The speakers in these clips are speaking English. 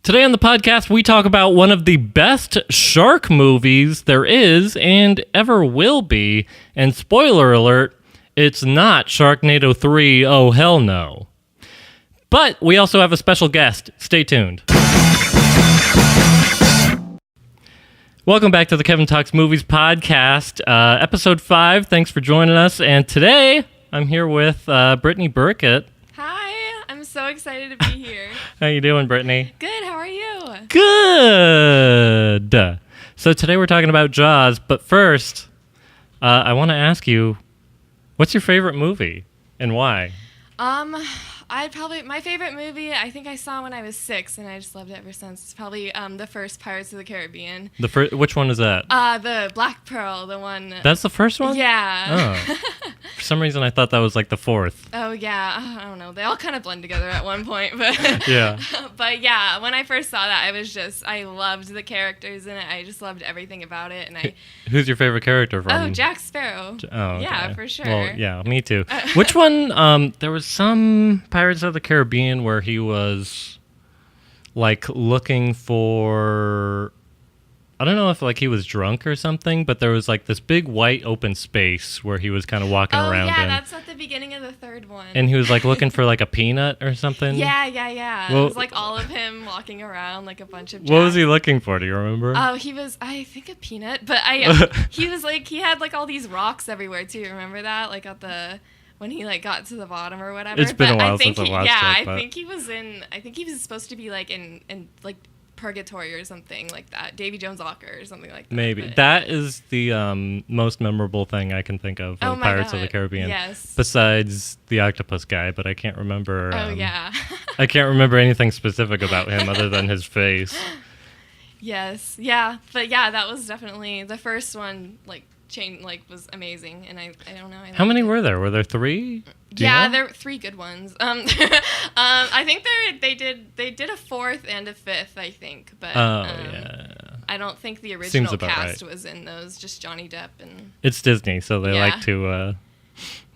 Today on the podcast, we talk about one of the best shark movies there is and ever will be. And spoiler alert, it's not Sharknado 3, oh hell no. But we also have a special guest. Stay tuned. Welcome back to the Kevin Talks Movies podcast, episode 5. Thanks for joining us. And today, I'm here with Brittany Burkett. Hi, I'm so excited to be here. How you doing, Brittany? Good, how are you? Good. So today we're talking about Jaws, but first, I want to ask you, what's your favorite movie and why? My favorite movie, I think I saw when I was 6, and I just loved it ever since. It's probably the first Pirates of the Caribbean. Which one is that? The Black Pearl, the one. That's the first one? Yeah. Oh. For some reason, I thought that was like the fourth. Oh, yeah. I don't know. They all kind of blend together at one point. But yeah. But yeah, when I first saw that, I loved the characters in it. I just loved everything about it. And Who's your favorite character from? Oh, Jack Sparrow. Oh, okay. Yeah, for sure. Well, yeah, me too. Which one? There was some Pirates of the Caribbean where he was like looking for, I don't know if like he was drunk or something, but there was like this big white open space where he was kind of walking around. Oh yeah, that's at the beginning of the third one. And he was like looking for like a peanut or something. Yeah. Well, it was like all of him walking around like a bunch of. What was he looking for? Do you remember? Oh, he was, I think, a peanut, but he was like, he had like all these rocks everywhere too. Remember that? Like when he like got to the bottom or whatever. It's been a while since I watched it. Yeah, I think he was supposed to be like in like purgatory or something like that. Davy Jones Locker or something like that. Maybe. But that is the most memorable thing I can think of Pirates of the Caribbean. Yes. Besides the octopus guy, but I can't remember. Oh, yeah. I can't remember anything specific about him other than his face. Yes. Yeah. But yeah, that was definitely the first one, was amazing, and I don't know. How many were there? Were there 3? Yeah, there were 3 good ones. I think they did a 4th and a 5th, I think, but yeah. I don't think the original cast right. was in those. Just Johnny Depp and. It's Disney, so they like to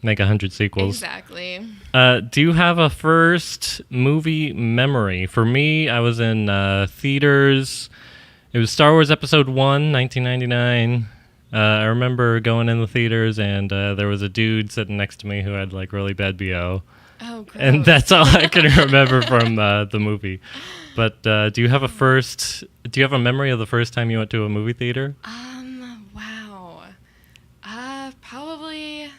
make 100 sequels. Exactly. Do you have a first movie memory? For me, I was in theaters. It was Star Wars Episode 1, 1999. I remember going in the theaters, and there was a dude sitting next to me who had like really bad BO. Oh, gross. And that's all I can remember from the movie. But do you have a memory of the first time you went to a movie theater? Wow. Probably.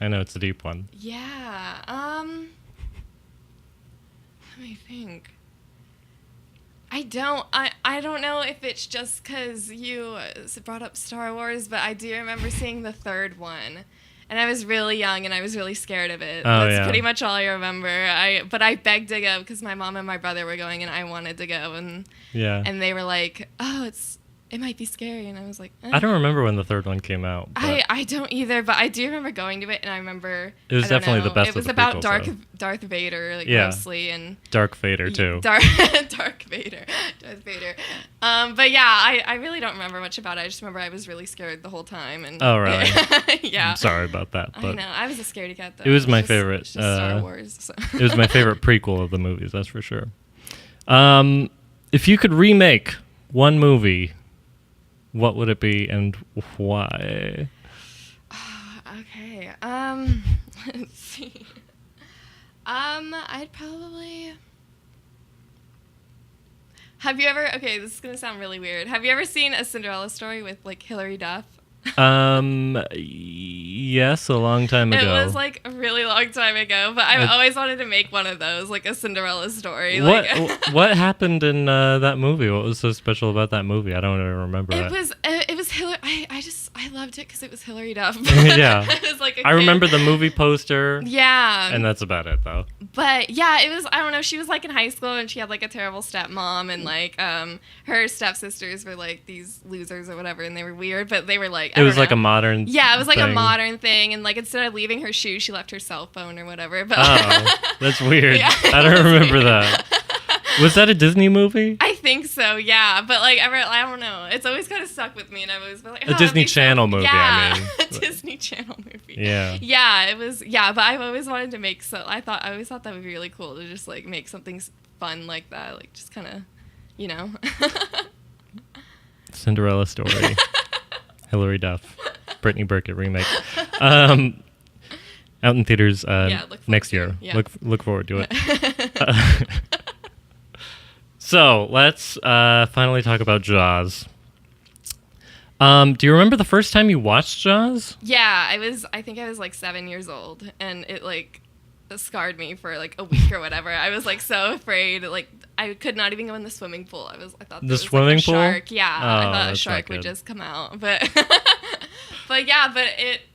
I know it's a deep one. Yeah. Let me think. I don't know if it's just because you brought up Star Wars, but I do remember seeing the third one. And I was really young, and I was really scared of it. Oh, That's pretty much all I remember. But I begged to go because my mom and my brother were going, and I wanted to go. And they were like, "Oh, it might be scary," and I was like, I don't remember when the third one came out. I don't either, but I do remember going to it, and I remember it was definitely the best. It was about Darth Vader, mostly, and Dark Vader too. Darth Vader. But yeah, I really don't remember much about it. I just remember I was really scared the whole time. And oh really? Yeah. I'm sorry about that. But I know I was a scaredy cat though. It was my favorite. It's just Star Wars. So. It was my favorite prequel of the movies. That's for sure. If you could remake one movie, what would it be and why? Okay. Let's see. I'd probably. Have you ever? Okay, this is gonna sound really weird. Have you ever seen A Cinderella Story with like Hilary Duff? Yes, a long time ago. It was like a really long time ago, but I've always wanted to make one of those, like a Cinderella story. What happened in that movie? What was so special about that movie? I don't even remember. It was Hilary. I loved it because it was Hilary Duff. Yeah. It was like I remember the movie poster. Yeah. And that's about it, though. But yeah, it was. I don't know. She was like in high school, and she had like a terrible stepmom, and like her stepsisters were like these losers or whatever, and they were weird, but they were like. It was like a modern. Yeah, it was like a modern thing, and like instead of leaving her shoe, she left her cell phone or whatever. But oh, that's weird. Yeah, I don't remember that. Was that a Disney movie? I think so, yeah. But like, I don't know. It's always kind of stuck with me, and I've always been like, a Disney Channel movie. Yeah, I mean, a Disney Channel movie. Yeah. Yeah, it was. Yeah, but I've always wanted to make. So I always thought that would be really cool to just like make something fun like that, like just kind of, you know. Cinderella Story. Hilary Duff, Brittany Burkett remake. Out in theaters next year. Yeah. Look forward to it. So let's finally talk about Jaws. Do you remember the first time you watched Jaws? Yeah, I think I was like 7 years old, and it like scarred me for like a week or whatever. I was like so afraid, like I could not even go in the swimming pool. I thought there was swimming like, a pool? shark. Yeah, I thought a that's shark not would good. just come out, but but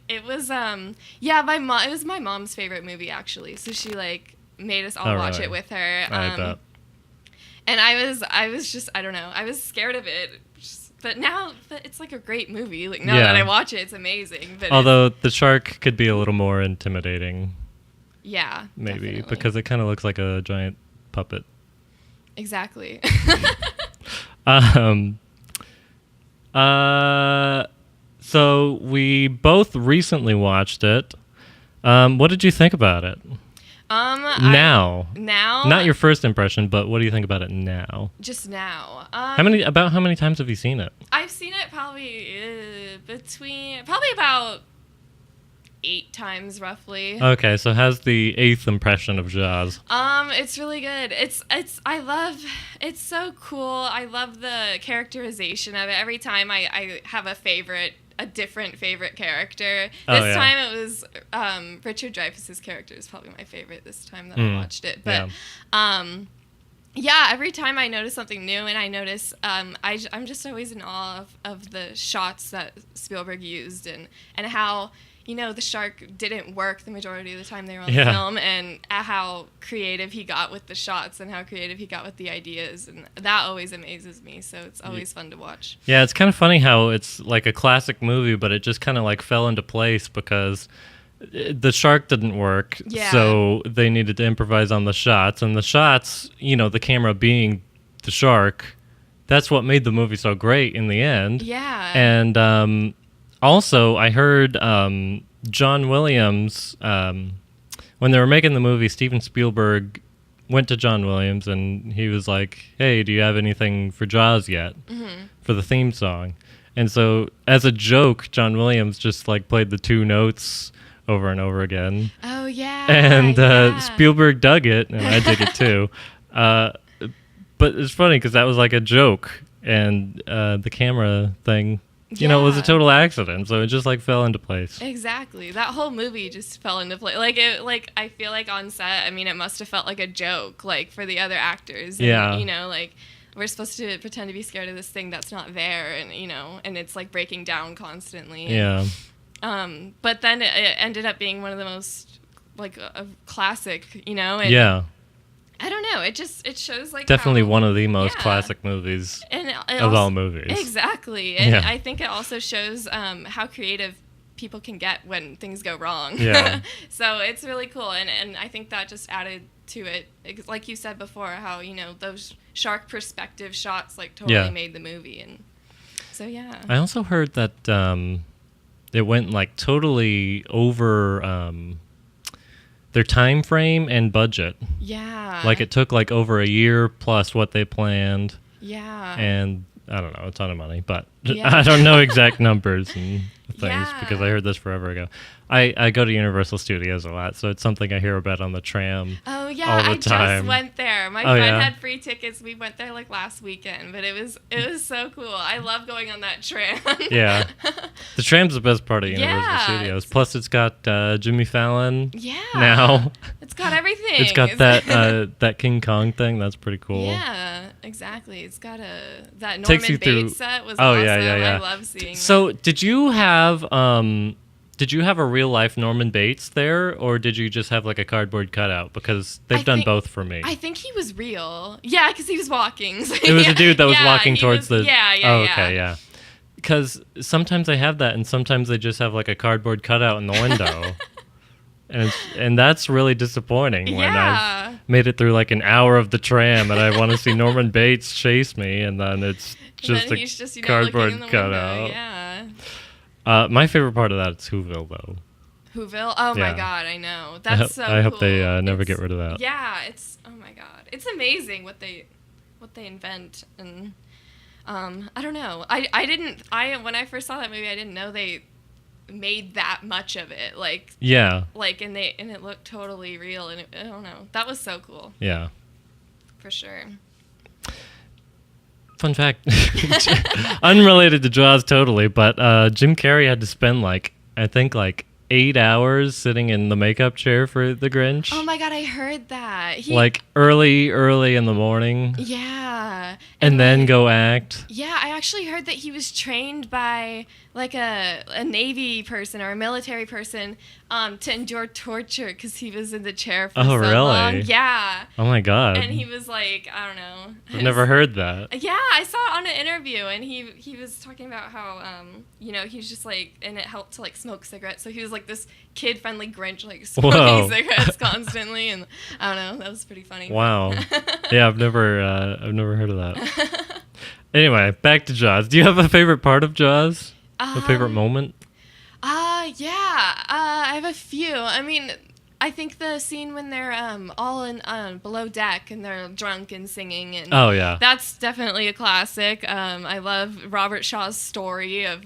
it was my mom. It was my mom's favorite movie actually. So she like made us all watch really? it with her. I bet. And I was just I don't know. I was scared of it. But it's like a great movie. Like now that I watch it, it's amazing. But although the shark could be a little more intimidating. Yeah, maybe definitely. because it kind of looks like a giant puppet. Exactly. So we both recently watched it. What did you think about it? Now, not your first impression, but what do you think about it now? Just now. How many times have you seen it? I've seen it probably about 8 times roughly. Okay, so how's the 8th impression of Jaws? It's really good. It's so cool. I love the characterization of it. Every time I have a different favorite character. This time it was Richard Dreyfuss's character is probably my favorite this time that I watched it. But every time I notice something new, and I notice I'm just always in awe of the shots that Spielberg used and how, you know, the shark didn't work the majority of the time they were on the film, and how creative he got with the shots and how creative he got with the ideas, and that always amazes me, so it's always fun to watch. Yeah, it's kind of funny how it's like a classic movie, but it just kind of like fell into place because the shark didn't work, so they needed to improvise on the shots, and the shots, you know, the camera being the shark, that's what made the movie so great in the end. Yeah. And also, I heard John Williams, when they were making the movie, Steven Spielberg went to John Williams and he was like, hey, do you have anything for Jaws yet? For the theme song. And so, as a joke, John Williams just like played the 2 notes over and over again. Oh, yeah. And Spielberg dug it, and I dig it too. But it's funny because that was like a joke, and the camera thing, you know, it was a total accident, so it just like fell into place. Exactly. That whole movie just fell into place. I feel like on set, I mean, it must have felt like a joke, like for the other actors. And, you know, like we're supposed to pretend to be scared of this thing that's not there, and you know, and it's like breaking down constantly. Yeah. But then it ended up being one of the most like a classic, you know. And I don't know. It shows like definitely one of the most classic movies of all movies. Exactly, and I think it also shows how creative people can get when things go wrong. Yeah. So it's really cool, and I think that just added to it, like you said before, how, you know, those shark perspective shots like totally made the movie, and so I also heard that it went like totally over their time frame and budget. Yeah. Like it took like over a year plus what they planned. Yeah. And I don't know, a ton of money, but I don't know exact numbers and things because I heard this forever ago. I go to Universal Studios a lot, so it's something I hear about on the tram. Oh yeah, all the I time. just went there. My friend had free tickets. We went there like last weekend, but it was so cool. I love going on that tram. Yeah, the tram's the best part of Universal Studios. Plus, it's got Jimmy Fallon. Yeah. Now it's got everything. It's got that King Kong thing. That's pretty cool. Yeah, exactly. It's got that Norman Bates set was awesome. I love seeing that. So did you have a real life Norman Bates there, or did you just have like a cardboard cutout? Because they've done both for me. I think he was real. Yeah, because he was walking. So it was a dude that was walking towards the. Yeah. Because sometimes they have that, and sometimes they just have like a cardboard cutout in the window. And that's really disappointing when I've made it through like an hour of the tram, and I want to see Norman Bates chase me, and then it's just and a he's just, cardboard looking in the cutout. window. Yeah. My favorite part of that is Whoville, though. Whoville? Oh my Yeah. God, I know. That's so cool. I hope they never get rid of that. Yeah, oh my God. It's amazing what they invent, and I don't know. When I first saw that movie, I didn't know they made that much of it. Like, Yeah. Like, and it looked totally real, and I don't know. That was so cool. Yeah. For sure. Fun fact, unrelated to Jaws totally, but Jim Carrey had to spend I think 8 hours sitting in the makeup chair for The Grinch. Oh my God, I heard that. Early in the morning. Yeah. And then go act. Yeah, I actually heard that he was trained by a Navy person or a military person to endure torture because he was in the chair for so really? long. Yeah. Oh my God. And he was I don't know. I've never heard that. Yeah, I saw it on an interview, and he was talking about how he's just and it helped to smoke cigarettes. So he was this kid-friendly Grinch, smoking cigarettes constantly, and I don't know, that was pretty funny. Wow. Yeah, I've never heard of that. Anyway, back to Jaws. Do you have a favorite part of Jaws? A favorite moment? Yeah. I have a few. I mean, I think the scene when they're all in below deck and they're drunk and singing, and oh yeah, that's definitely a classic. I love Robert Shaw's story of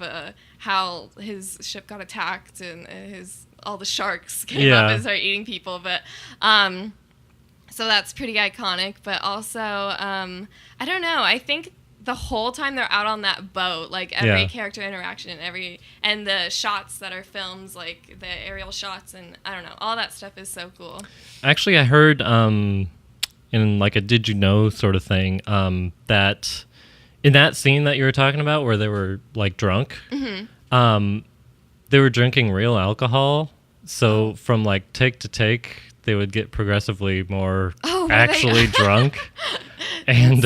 how his ship got attacked and all the sharks came up and started eating people. But so that's pretty iconic. But also, I don't know. I think the whole time they're out on that boat, every character interaction, and the shots that are filmed, the aerial shots, and I don't know, all that stuff is so cool. Actually, I heard in a did you know sort of thing that in that scene that you were talking about where they were drunk, they were drinking real alcohol. So from take to take, they would get progressively more actually drunk. And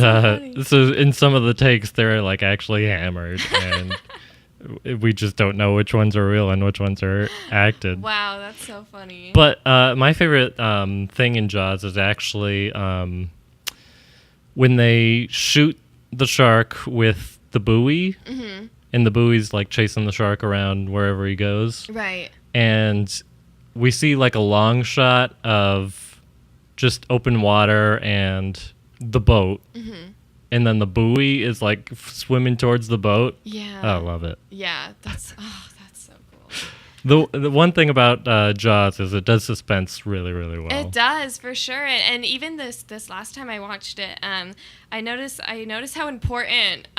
so in some of the takes, they're actually hammered, and we just don't know which ones are real and which ones are acted. Wow, that's so funny. But my favorite thing in Jaws is actually when they shoot the shark with the buoy, and the buoy's chasing the shark around wherever he goes. Right. And we see a long shot of just open water and the boat, and then the buoy is swimming towards the boat. Yeah. Oh, I love it. Yeah, that's so cool. The one thing about Jaws is it does suspense really, really well. It does, for sure. And even this last time I watched it, I noticed how important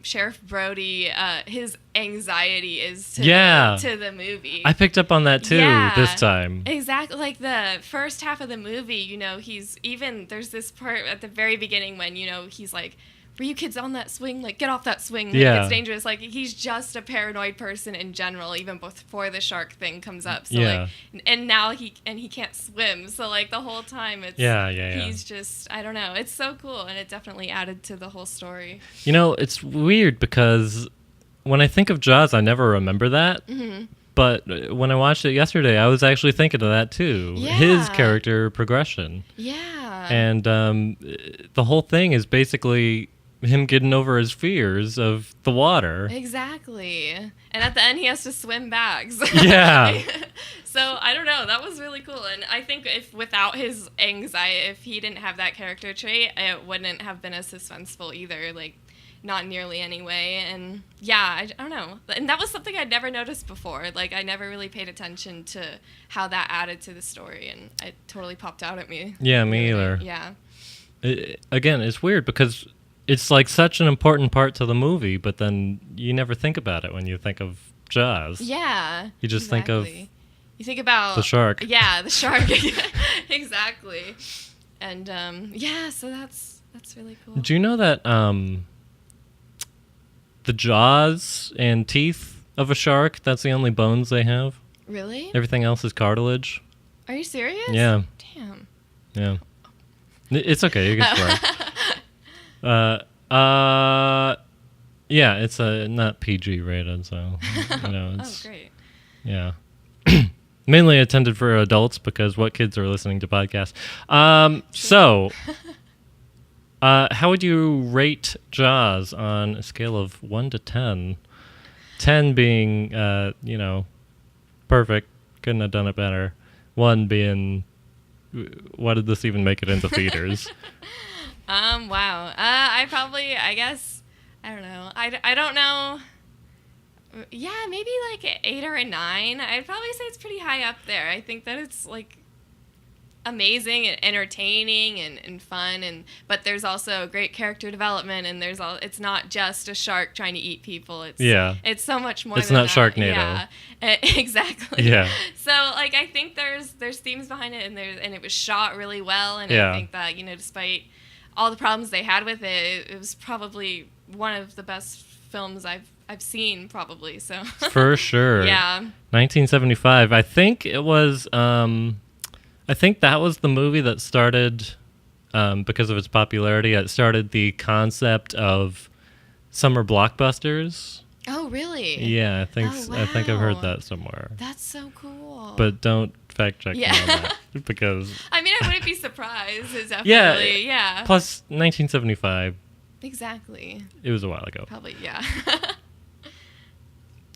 Sheriff Brody, his anxiety is to the movie. I picked up on that too this time. Exactly. The first half of the movie, there's this part at the very beginning when, he's were you kids on that swing? Get off that swing. It's dangerous. He's just a paranoid person in general, even before the shark thing comes up. So, and now he can't swim. So, the whole time it's... He's just... I don't know. It's so cool, and it definitely added to the whole story. It's weird because when I think of Jaws, I never remember that. Mm-hmm. But when I watched it yesterday, I was actually thinking of that too. Yeah. His character progression. Yeah. And the whole thing is basically him getting over his fears of the water. Exactly. And at the end, he has to swim back. Yeah. So, I don't know. That was really cool. And I think without his anxiety, if he didn't have that character trait, it wouldn't have been as suspenseful either. Not nearly anyway. And yeah, I don't know. And that was something I'd never noticed before. I never really paid attention to how that added to the story. And it totally popped out at me. Yeah, me either. Yeah. Again, it's weird because it's such an important part to the movie, but then you never think about it when you think of Jaws. Yeah. You just think of... You think about... the shark. Yeah, the shark. Exactly. And, so that's really cool. Do you know that the jaws and teeth of a shark, that's the only bones they have? Really? Everything else is cartilage. Are you serious? Yeah. Damn. Yeah. It's okay. You can swear. Yeah, it's not PG rated, so it's... Oh, great. Yeah. Mainly intended for adults because what kids are listening to podcasts. How would you rate Jaws on a scale of 1 to 10? 10 being, perfect, couldn't have done it better. 1 being, why did this even make it into theaters? Wow. I guess, I don't know. I don't know. Yeah, maybe like an 8 or a 9. I'd probably say it's pretty high up there. I think that it's like amazing and entertaining and fun, but there's also great character development, and it's not just a shark trying to eat people. It's so much more. It's than not that. Sharknado. Yeah, exactly. Yeah. So like I think there's themes behind it, and it was shot really well, and yeah. I think that despite all the problems they had with it, it was probably one of the best films I've seen, probably. So for sure. Yeah. 1975. I think it was. I think that was the movie that started, because of its popularity, it started the concept of summer blockbusters. Oh, really? Yeah, I think wow. I think I've heard that somewhere. That's so cool. But don't fact check me on that because. I mean, I wouldn't be surprised. It's definitely, yeah. Plus, 1975. Exactly. It was a while ago. Probably, yeah.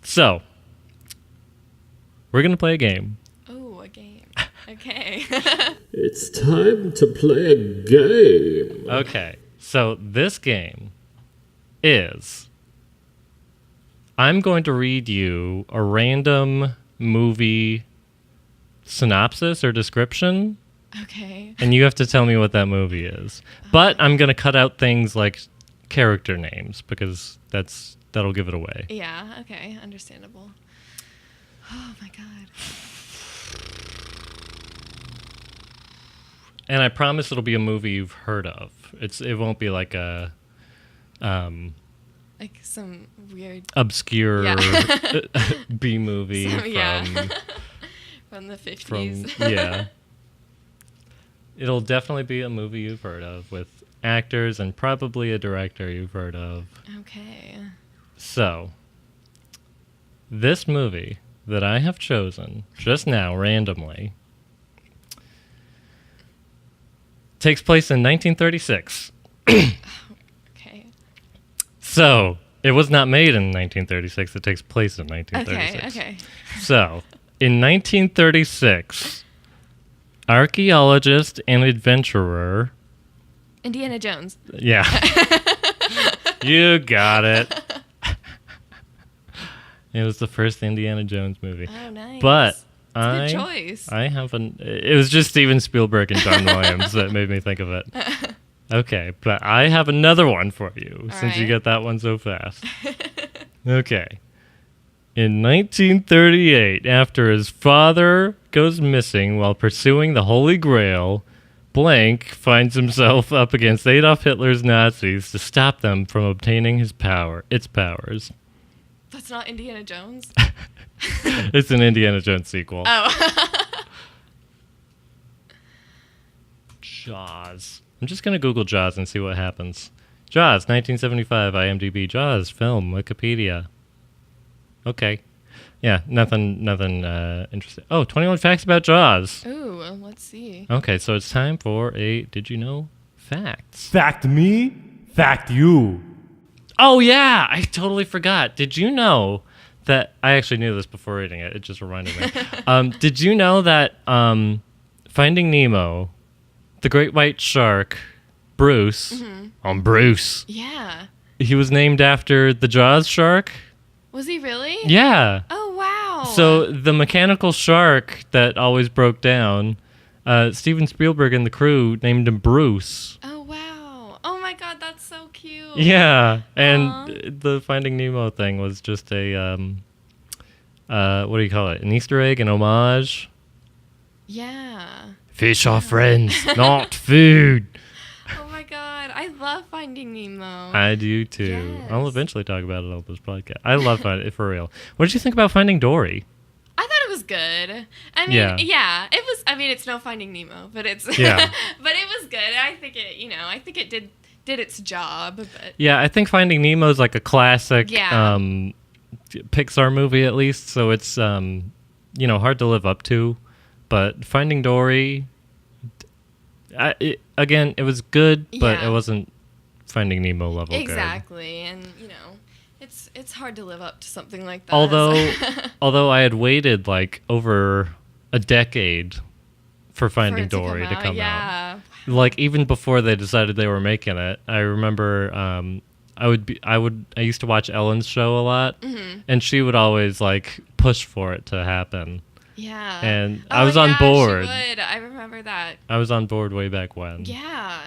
So, we're gonna play a game. Oh, a game. Okay. It's time to play a game. Okay, so this game is I'm going to read you a random movie synopsis or description. Okay. And you have to tell me what that movie is. But I'm going to cut out things like character names because that'll give it away. Yeah, okay, understandable. Oh my god. And I promise it'll be a movie you've heard of. It won't be like a like some weird obscure B movie from the 50s. Yeah. It'll definitely be a movie you've heard of with actors and probably a director you've heard of. Okay. So, this movie that I have chosen just now randomly takes place in 1936. Okay. So, it was not made in 1936. It takes place in 1936. Okay. So, in 1936, archaeologist and adventurer... Indiana Jones. Yeah. You got it. It was the first Indiana Jones movie. Oh, nice. But... Good choice. It was just Steven Spielberg and John Williams that made me think of it. Okay, but I have another one for you since you get that one so fast. Okay. In 1938, after his father goes missing while pursuing the Holy Grail, Blank finds himself up against Adolf Hitler's Nazis to stop them from obtaining its powers. That's not Indiana Jones? It's an Indiana Jones sequel. Oh. Jaws. I'm just going to Google Jaws and see what happens. Jaws, 1975, IMDb. Jaws, film, Wikipedia. Okay. Yeah, nothing interesting. Oh, 21 facts about Jaws. Ooh, let's see. Okay, so it's time for a Did You Know Facts. Fact me, fact you. Oh, yeah, I totally forgot. Did you know that... I actually knew this before reading it. It just reminded me. Did you know that Finding Nemo, the great white shark, Bruce... Bruce. Yeah. He was named after the Jaws shark? Was he really? Yeah. Oh, wow. So the mechanical shark that always broke down, Steven Spielberg and the crew named him Bruce. Oh, wow. Oh, my God, that's so cute. Yeah, and the Finding Nemo thing was just a, what do you call it? An Easter egg, an homage? Yeah. Fish are friends, not food. Oh, my God. I love Finding Nemo. I do, too. Yes. I'll eventually talk about it on this podcast. I love it, for real. What did you think about Finding Dory? I thought it was good. I mean, yeah, it was. I mean, it's no Finding Nemo, but it's. Yeah. But it was good. I think it did its job. But yeah, I think Finding Nemo is like a classic Pixar movie, at least. So it's hard to live up to. But Finding Dory, again, it was good, but it wasn't Finding Nemo level exactly. And, it's hard to live up to something like that. Although I had waited like over a decade for Finding Dory to come out. Like even before they decided they were making it, I remember I used to watch Ellen's show a lot, and she would always like push for it to happen. Yeah. And I was on board. She would. I remember that. I was on board way back when. Yeah.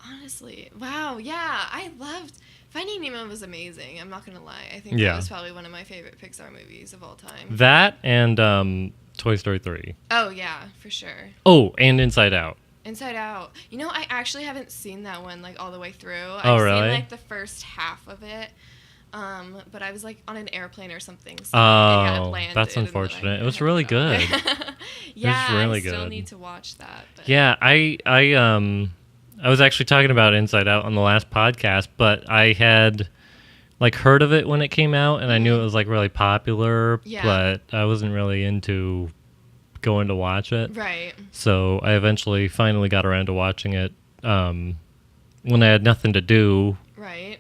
Honestly. Wow. Yeah. I loved Finding Nemo was amazing. I'm not going to lie. I think that was probably one of my favorite Pixar movies of all time. That and Toy Story 3. Oh, yeah, for sure. Oh, and Inside Out. Inside Out. I actually haven't seen that one like all the way through. I've seen like the first half of it. But I was like on an airplane or something. So it kind of landed, that's unfortunate. It was really good. Yeah, it was really I still good. need to watch that. But. Yeah, I was actually talking about Inside Out on the last podcast, but I had like heard of it when it came out, and I knew it was like really popular, but I wasn't really into going to watch it. Right. So I eventually finally got around to watching it when I had nothing to do. Right.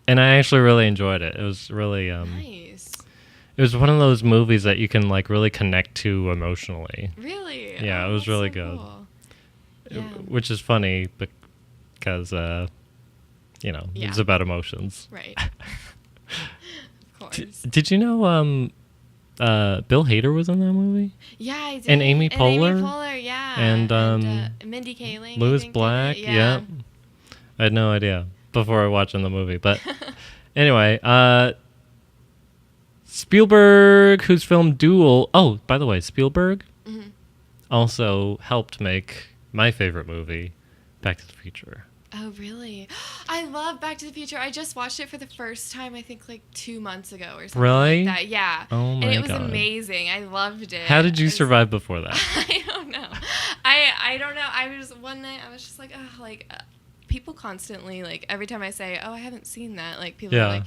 And I actually really enjoyed it. It was really nice. It was one of those movies that you can like really connect to emotionally. Really? Yeah, it was really good. Cool. Yeah. Which is funny because it's about emotions. Right. Of course. Did you know Bill Hader was in that movie? Yeah, I did. And Amy Poehler? Amy Poehler, yeah. And Mindy Kaling. Louis Black, yeah. I had no idea before watching the movie, but anyway, Spielberg, whose film Duel. Oh, by the way, Spielberg also helped make my favorite movie, Back to the Future. Oh, really? I love Back to the Future. I just watched it for the first time, I think, like 2 months ago or something really? like that. Yeah. Oh, my God. And it was amazing. I loved it. How did you survive before that? I don't know. I don't know. One night, I was just like, people constantly, like, every time I say, oh, I haven't seen that, like, people are like,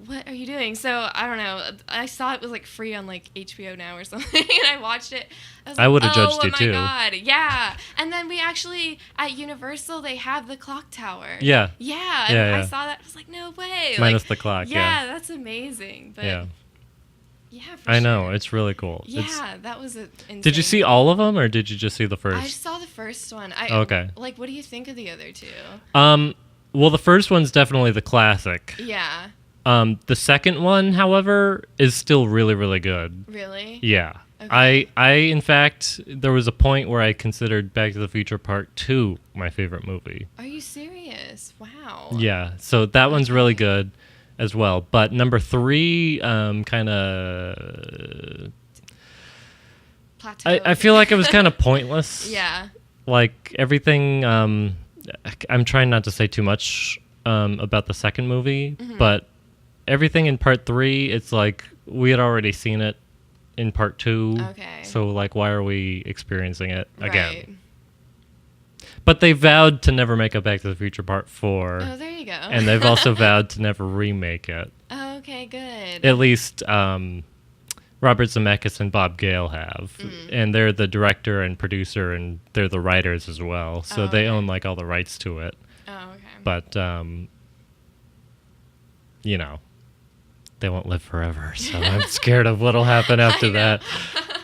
what are you doing? So, I don't know. I saw it was, like, free on, like, HBO Now or something, and I watched it. I would have judged you, too. Oh, my God. Yeah. And then we actually, at Universal, they have the clock tower. Yeah. Yeah. And I saw that. I was like, no way. Minus the clock, yeah. That's amazing. But yeah, for I know. It's really cool. Yeah, that was insane. Did you see all of them, or did you just see the first? I saw the first one. Okay. Like, what do you think of the other two? Well, the first one's definitely the classic. Yeah. The second one, however, is still really, really good. Really? Yeah. Okay. I in fact, there was a point where I considered Back to the Future Part 2 my favorite movie. Are you serious? Wow. Yeah. So that one's really good as well. But number 3, kind of... Plateau. I feel like it was kind of pointless. Yeah. Like, everything... I'm trying not to say too much about the second movie, but everything in Part 3, it's like we had already seen it in Part 2. Okay. So, like, why are we experiencing it again? Right. But they vowed to never make a Back to the Future Part 4. Oh, there you go. And they've also vowed to never remake it. Oh, okay, good. At least Robert Zemeckis and Bob Gale have. And they're the director and producer, and they're the writers as well. So they own, like, all the rights to it. Oh, okay. But, they won't live forever. So I'm scared of what'll happen after that.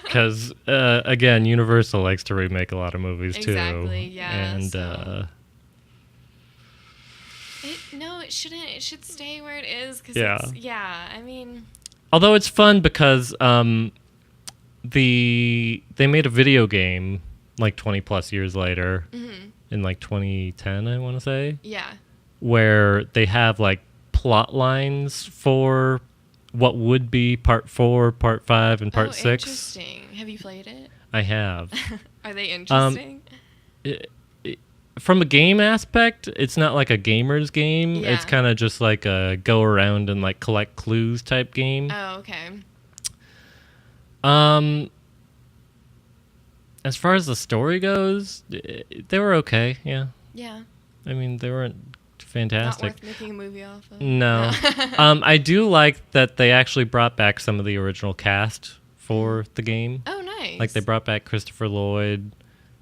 Because, again, Universal likes to remake a lot of movies, too. Exactly, yeah. And, no, it shouldn't. It should stay where it is. Cause I mean... Although it's fun because they made a video game, like, 20-plus years later, in, like, 2010, I want to say. Yeah. Where they have, like, plot lines for what would be Part 4, Part 5, and Part 6. Interesting. Have you played it? I have. Are they interesting? From a game aspect, it's not like a gamer's game. Yeah. It's kind of just like a go around and like collect clues type game. Oh, okay. As far as the story goes, they were okay. Yeah. Yeah. I mean, they weren't fantastic. Not worth making a movie off of. No. I do like that they actually brought back some of the original cast for the game. Oh, nice. Like they brought back Christopher Lloyd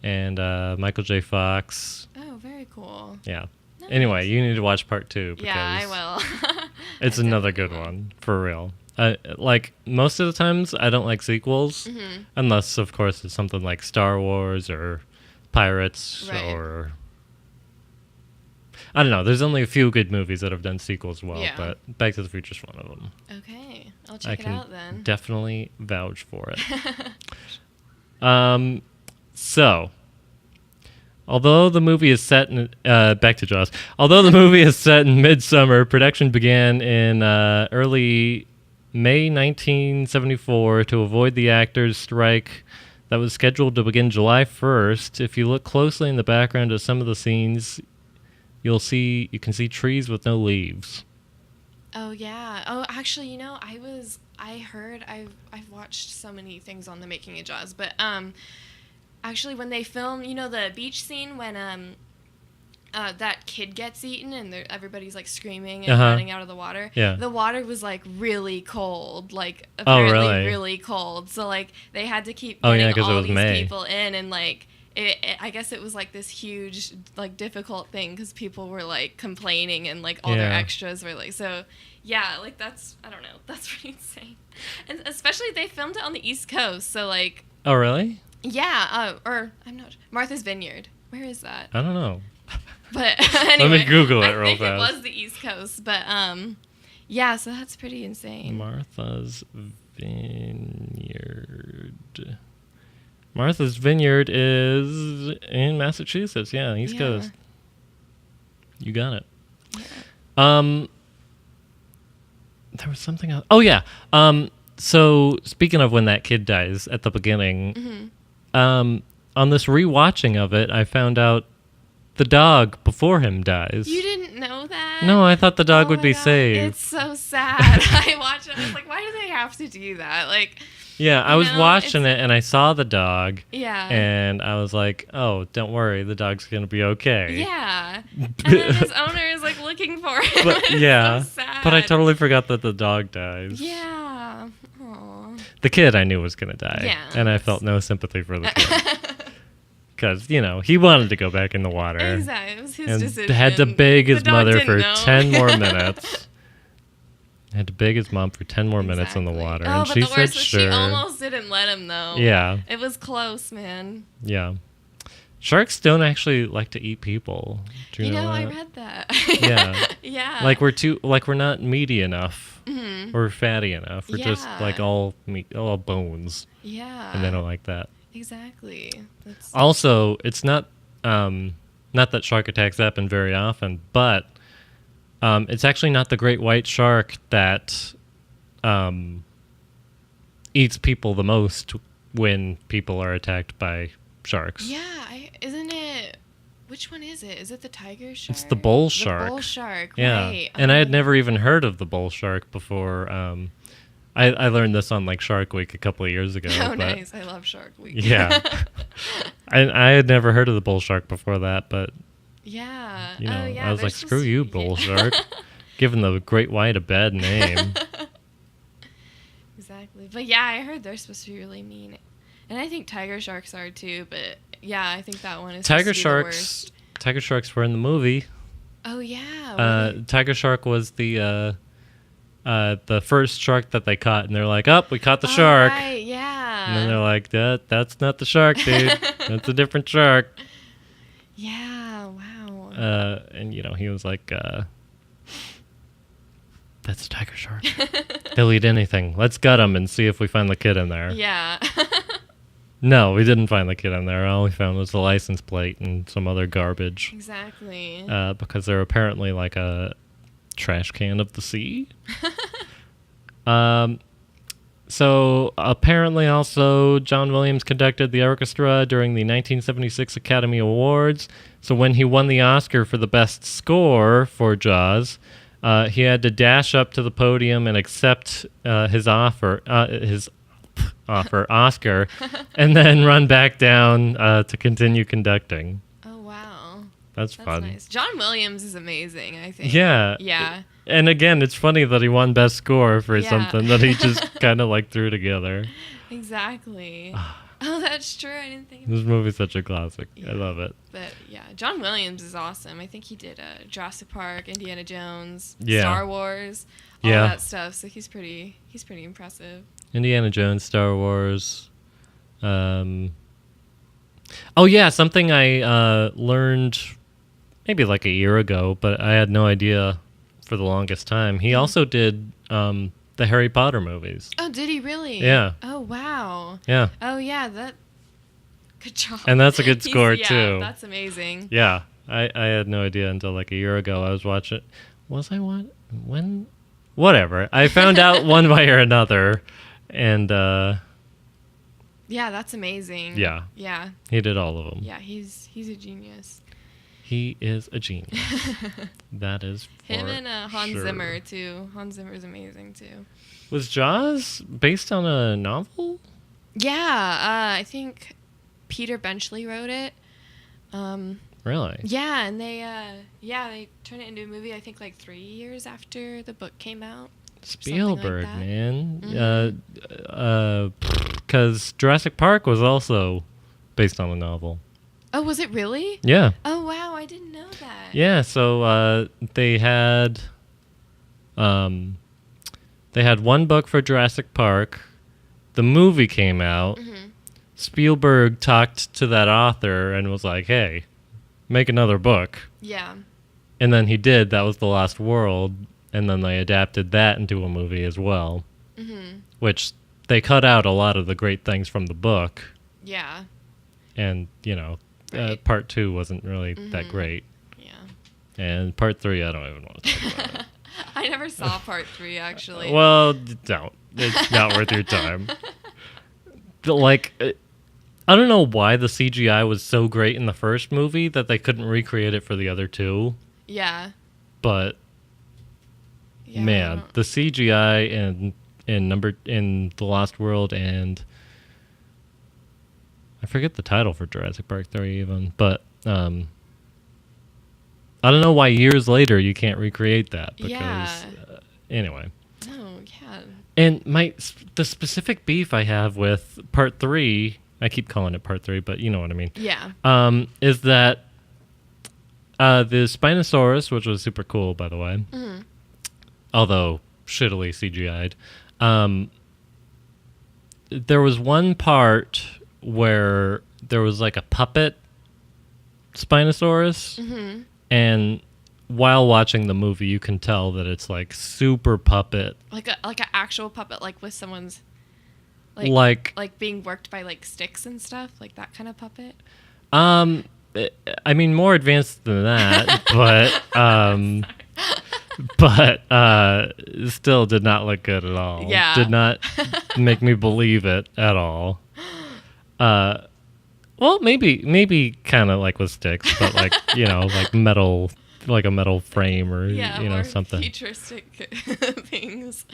and Michael J. Fox. Oh, very cool. Yeah. Nice. Anyway, you need to watch part 2 because Yeah, I will. it's I another definitely good will. one, for real. Like most of the times, I don't like sequels, unless, of course, it's something like Star Wars or Pirates Right. or I don't know. There's only a few good movies that have done sequels well, Yeah. but Back to the Future is one of them. Okay, I'll I check it can out then. definitely vouch for it. So, although the movie is set in back to Jaws. Although the movie is set in midsummer, production began in early May 1974 to avoid the actors' strike that was scheduled to begin July 1st. If you look closely in the background of some of the scenes, you can see trees with no leaves. Oh yeah. Oh, actually, I've watched so many things on the making of Jaws, but actually when they film, the beach scene when that kid gets eaten and everybody's like screaming and running out of the water. Yeah. The water was like really cold, like Oh, apparently really? really cold. So like they had to keep Oh, getting yeah, 'cause it all was these May. people in, and like I guess it was like this huge like difficult thing because people were like complaining and like all their Yeah. extras were like so. Yeah, like I don't know, that's pretty insane. And especially they filmed it on the East Coast, so like Oh, really? yeah, or I'm not Martha's Vineyard. Where is that? I don't know. But anyway, Let me Google it I real think fast. it was the East Coast, but yeah, so that's pretty insane. Martha's Vineyard. Martha's Vineyard is in Massachusetts. Yeah, East Yeah. Coast. You got it. Yeah. There was something else. Oh yeah. So speaking of when that kid dies at the beginning, on this rewatching of it, I found out the dog before him dies. You didn't know that? No, I thought the dog Oh would my be God, saved. It's so sad. I watched it. I was like, why do they have to do that? Like, Yeah, I was No, watching it's- it and I saw the dog. yeah. And I was like, "Oh, don't worry, the dog's gonna be okay." Yeah. And then his owner is like looking for him. But It's yeah, so sad. but I totally forgot that the dog dies. Yeah. Aw. The kid I knew was gonna die, Yeah. and I felt no sympathy for the kid because he wanted to go back in the water Exactly. It was his and decision. had to beg The his dog mother didn't for know. 10 more minutes. Had to beg his mom for 10 more minutes in the Exactly. water, Oh, and but she the said worst was sure. she almost didn't let him though. Yeah, It was close, man. yeah. Sharks don't actually like to eat people. Do you know I that? read that. Yeah. Yeah. Like we're not meaty enough or fatty enough. We're just Yeah. like all meat, all bones, Yeah. and they don't like that. Exactly. That's Also, it's not that shark attacks happen very often, but it's actually not the great white shark that eats people the most when people are attacked by sharks. yeah. Isn't it? Which one is it? Is it the tiger shark? It's the bull The shark. bull shark. Yeah, Right. and I had never even heard of the bull shark before. I learned this on like Shark Week a couple of years ago. Oh, but nice. I love Shark Week. Yeah, I had never heard of the bull shark before that, but Yeah. you know, Oh, yeah. I was they're like, screw supposed you, to- bull shark, giving the great white a bad name. Exactly. But yeah, I heard they're supposed to be really mean. And I think tiger sharks are too, but yeah, I think that one is Tiger supposed to be the worst. sharks were in the movie. Oh yeah. Tiger shark was the first shark that they caught, and they're like, "Oh, we caught the shark." Right, yeah. And then they're like, "That's not the shark, dude. That's a different shark." Yeah, wow. And he was like, "That's a tiger shark. They'll eat anything. Let's gut him and see if we find the kid in there." Yeah. No, we didn't find the kid in there. All we found was the license plate and some other garbage. Exactly. Because they're apparently like a trash can of the sea. So apparently also John Williams conducted the orchestra during the 1976 Academy Awards. So when he won the Oscar for the best score for Jaws, he had to dash up to the podium and accept his Oscar, and then run back down to continue conducting. Oh wow. That's fun. nice. John Williams is amazing, I think. Yeah. Yeah. And again, it's funny that he won Best Score for Yeah. something that he just kind of like threw together. Exactly. Oh, that's true. I didn't think of This movie's such a classic. I love it. But yeah, John Williams is awesome. I think he did Jurassic Park, Indiana Jones, Yeah. Star Wars, all Yeah. that stuff. So he's pretty impressive. Indiana Jones, Star Wars. Oh yeah, something I learned maybe like a year ago, but I had no idea for the longest time. He also did the Harry Potter movies. Oh, did he really? Yeah. Oh, wow. Yeah. Oh, yeah. Good job. And that's a good score, yeah, too. That's amazing. Yeah. I had no idea until like a year ago. I was watching. Was I what? When? Whatever. I found out one way or another, and Yeah, that's amazing. Yeah. Yeah. he did all of them. Yeah, he's a genius. He is a genius. That is for Him and Hans sure. Zimmer, too. Hans Zimmer's amazing, too. Was Jaws based on a novel? Yeah, I think Peter Benchley wrote it. Really? Yeah, and they turned it into a movie, I think, like 3 years after the book came out. Spielberg, that. man. Mhm. Because Jurassic Park was also based on a novel. Oh, was it really? Yeah. Oh, wow, I didn't know that. Yeah, so they had one book for Jurassic Park. The movie came out. Mm-hmm. Spielberg talked to that author and was like, "Hey, make another book." Yeah. And then he did. That was The Lost World, and then they adapted that into a movie as well. Mm-hmm. Which they cut out a lot of the great things from the book, Yeah. and Right. part 2 wasn't really that great. Yeah. And part 3, I don't even want to talk about it. I never saw part 3, actually. Well, don't. It's not worth your time. Like, I don't know why the CGI was so great in the first movie that they couldn't recreate it for the other two. Yeah. But Yeah, man, the CGI in The Lost World and I forget the title for Jurassic Park 3 even, but I don't know why years later you can't recreate that because Yeah. Anyway. Oh, yeah. And the specific beef I have with part 3, I keep calling it part 3, but you know what I mean. Yeah. Is that the Spinosaurus, which was super cool, by the way, although shittily CGI'd, there was one part where there was like a puppet Spinosaurus, and while watching the movie, you can tell that it's like super puppet, Like an actual puppet, like with someone's like being worked by like sticks and stuff, like that kind of puppet. I mean, more advanced than that, but still did not look good at all. Yeah. Did not make me believe it at all. Well, maybe kind of like with sticks, but like, like metal, like a metal frame or, Yeah, more something. futuristic things.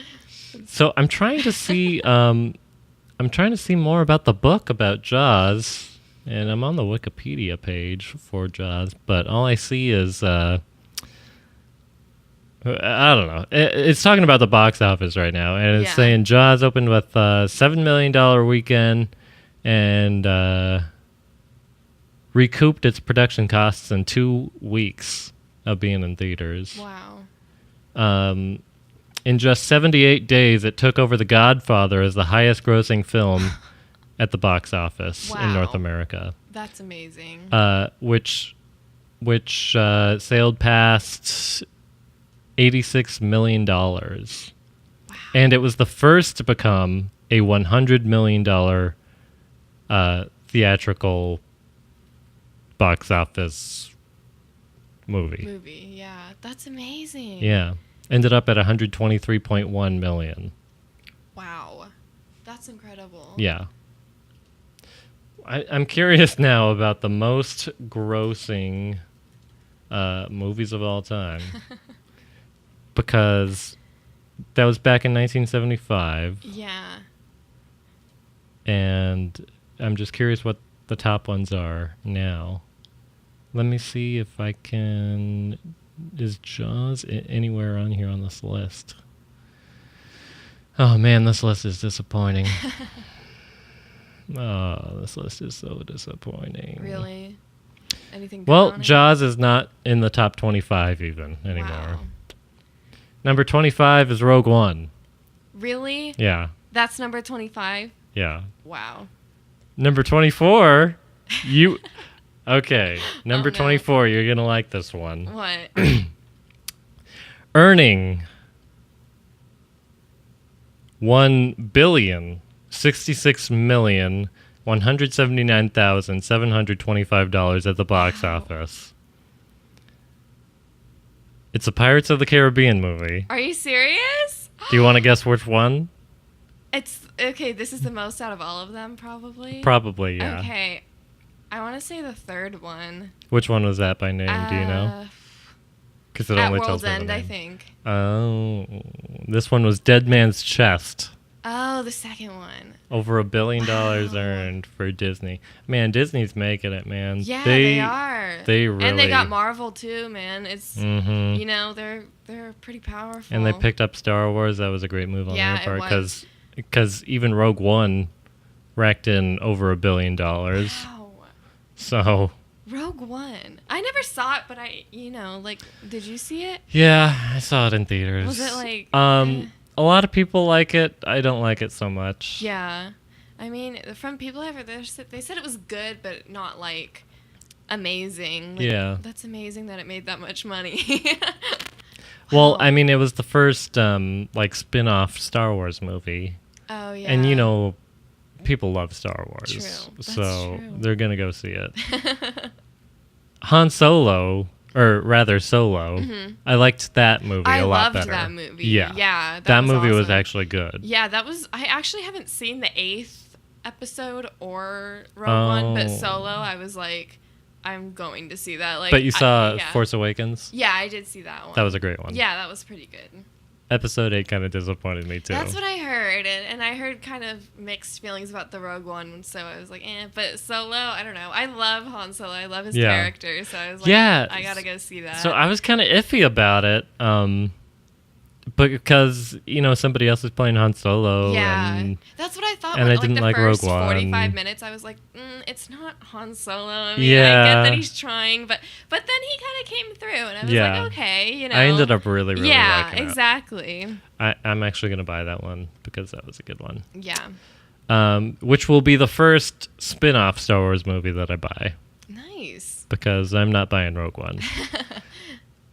So I'm trying to see more about the book about Jaws, and I'm on the Wikipedia page for Jaws, but all I see is I don't know. It's talking about the box office right now, and it's saying Jaws opened with $7 million weekend and recouped its production costs in 2 weeks of being in theaters. Wow. In just 78 days, it took over The Godfather as the highest-grossing film at the box office in North Wow. America. That's amazing. Which sailed past $86 million. Wow. And it was the first to become a $100 million theatrical box office movie. Yeah. That's amazing. Yeah. Ended up at 123.1 million. Wow. That's incredible. Yeah. I'm curious now about the most grossing movies of all time. Because that was back in 1975. Yeah. And I'm just curious what the top ones are now. Let me see if I can... Is Jaws anywhere on here on this list? Oh, man, this list is disappointing. Oh, this list is so disappointing. Really? Anything good Well, on it? Jaws is not in the top 25 even anymore. Wow. Number 25 is Rogue One. Really? Yeah, That's number 25? yeah. Wow. Number 24, you... Okay, number Oh, no. 24, you're going to like this one. What? Earning $1,066,179,725 at the box Wow. office. It's a Pirates of the Caribbean movie. Are you serious? Do you want to guess which one? It's okay. This is the most out of all of them, probably. Probably, yeah. Okay. I want to say the third one. Which one was that by name? Do you know? Because it At only World's tells me the End, I name. think. Oh, this one was Dead Man's Chest. Oh, the second one. Over $1 billion Wow. earned for Disney. Man, Disney's making it, man. Yeah, they are. They And they really- got Marvel too, man. It's Mhm. you know they're pretty powerful. And they picked up Star Wars. That was a great move on Yeah, their it part was. because even Rogue One racked in over $1 billion. Wow. So Rogue One. I never saw it, but did you see it? yeah, I saw it in theaters. Was it like? A lot of people like it. I don't like it so much. Yeah, I mean, from people I've heard, they said it was good, but not like amazing. Like, Yeah. that's amazing that it made that much money. Well, Wow. I mean, it was the first like spin-off Star Wars movie. Oh yeah. And you know, people love Star Wars. True. That's So true. they're going to go see it. Han Solo, or rather Solo, I liked that movie I a lot loved better. that movie. Yeah. Yeah. That movie was awesome. actually good. Yeah, that was. I actually haven't seen the 8th episode or Rogue One, but Oh. Solo, I was like, I'm going to see that. Like, But you saw yeah. Force Awakens? Yeah, I did see that one. That was a great one. Yeah, that was pretty good. Episode 8 kind of disappointed me too. That's what I heard, and I heard kind of mixed feelings about the Rogue One, so I was like, But Solo, I don't know. I love Han Solo. I love his Yeah. character, so I was like, Yeah. I gotta go see that. So I was kind of iffy about it, but because somebody else is playing Han Solo. yeah, And that's what I thought. and when, I didn't the like first Rogue One. 45 minutes, I was like, it's not Han Solo. I mean, I Yeah. get that he's trying, but then he kind of came through, and I was Yeah. like, okay, I ended up really, really yeah, liking it. exactly. I'm actually going to buy that one because that was a good one. Yeah, Which will be the first spin-off Star Wars movie that I buy nice. because I'm not buying Rogue One.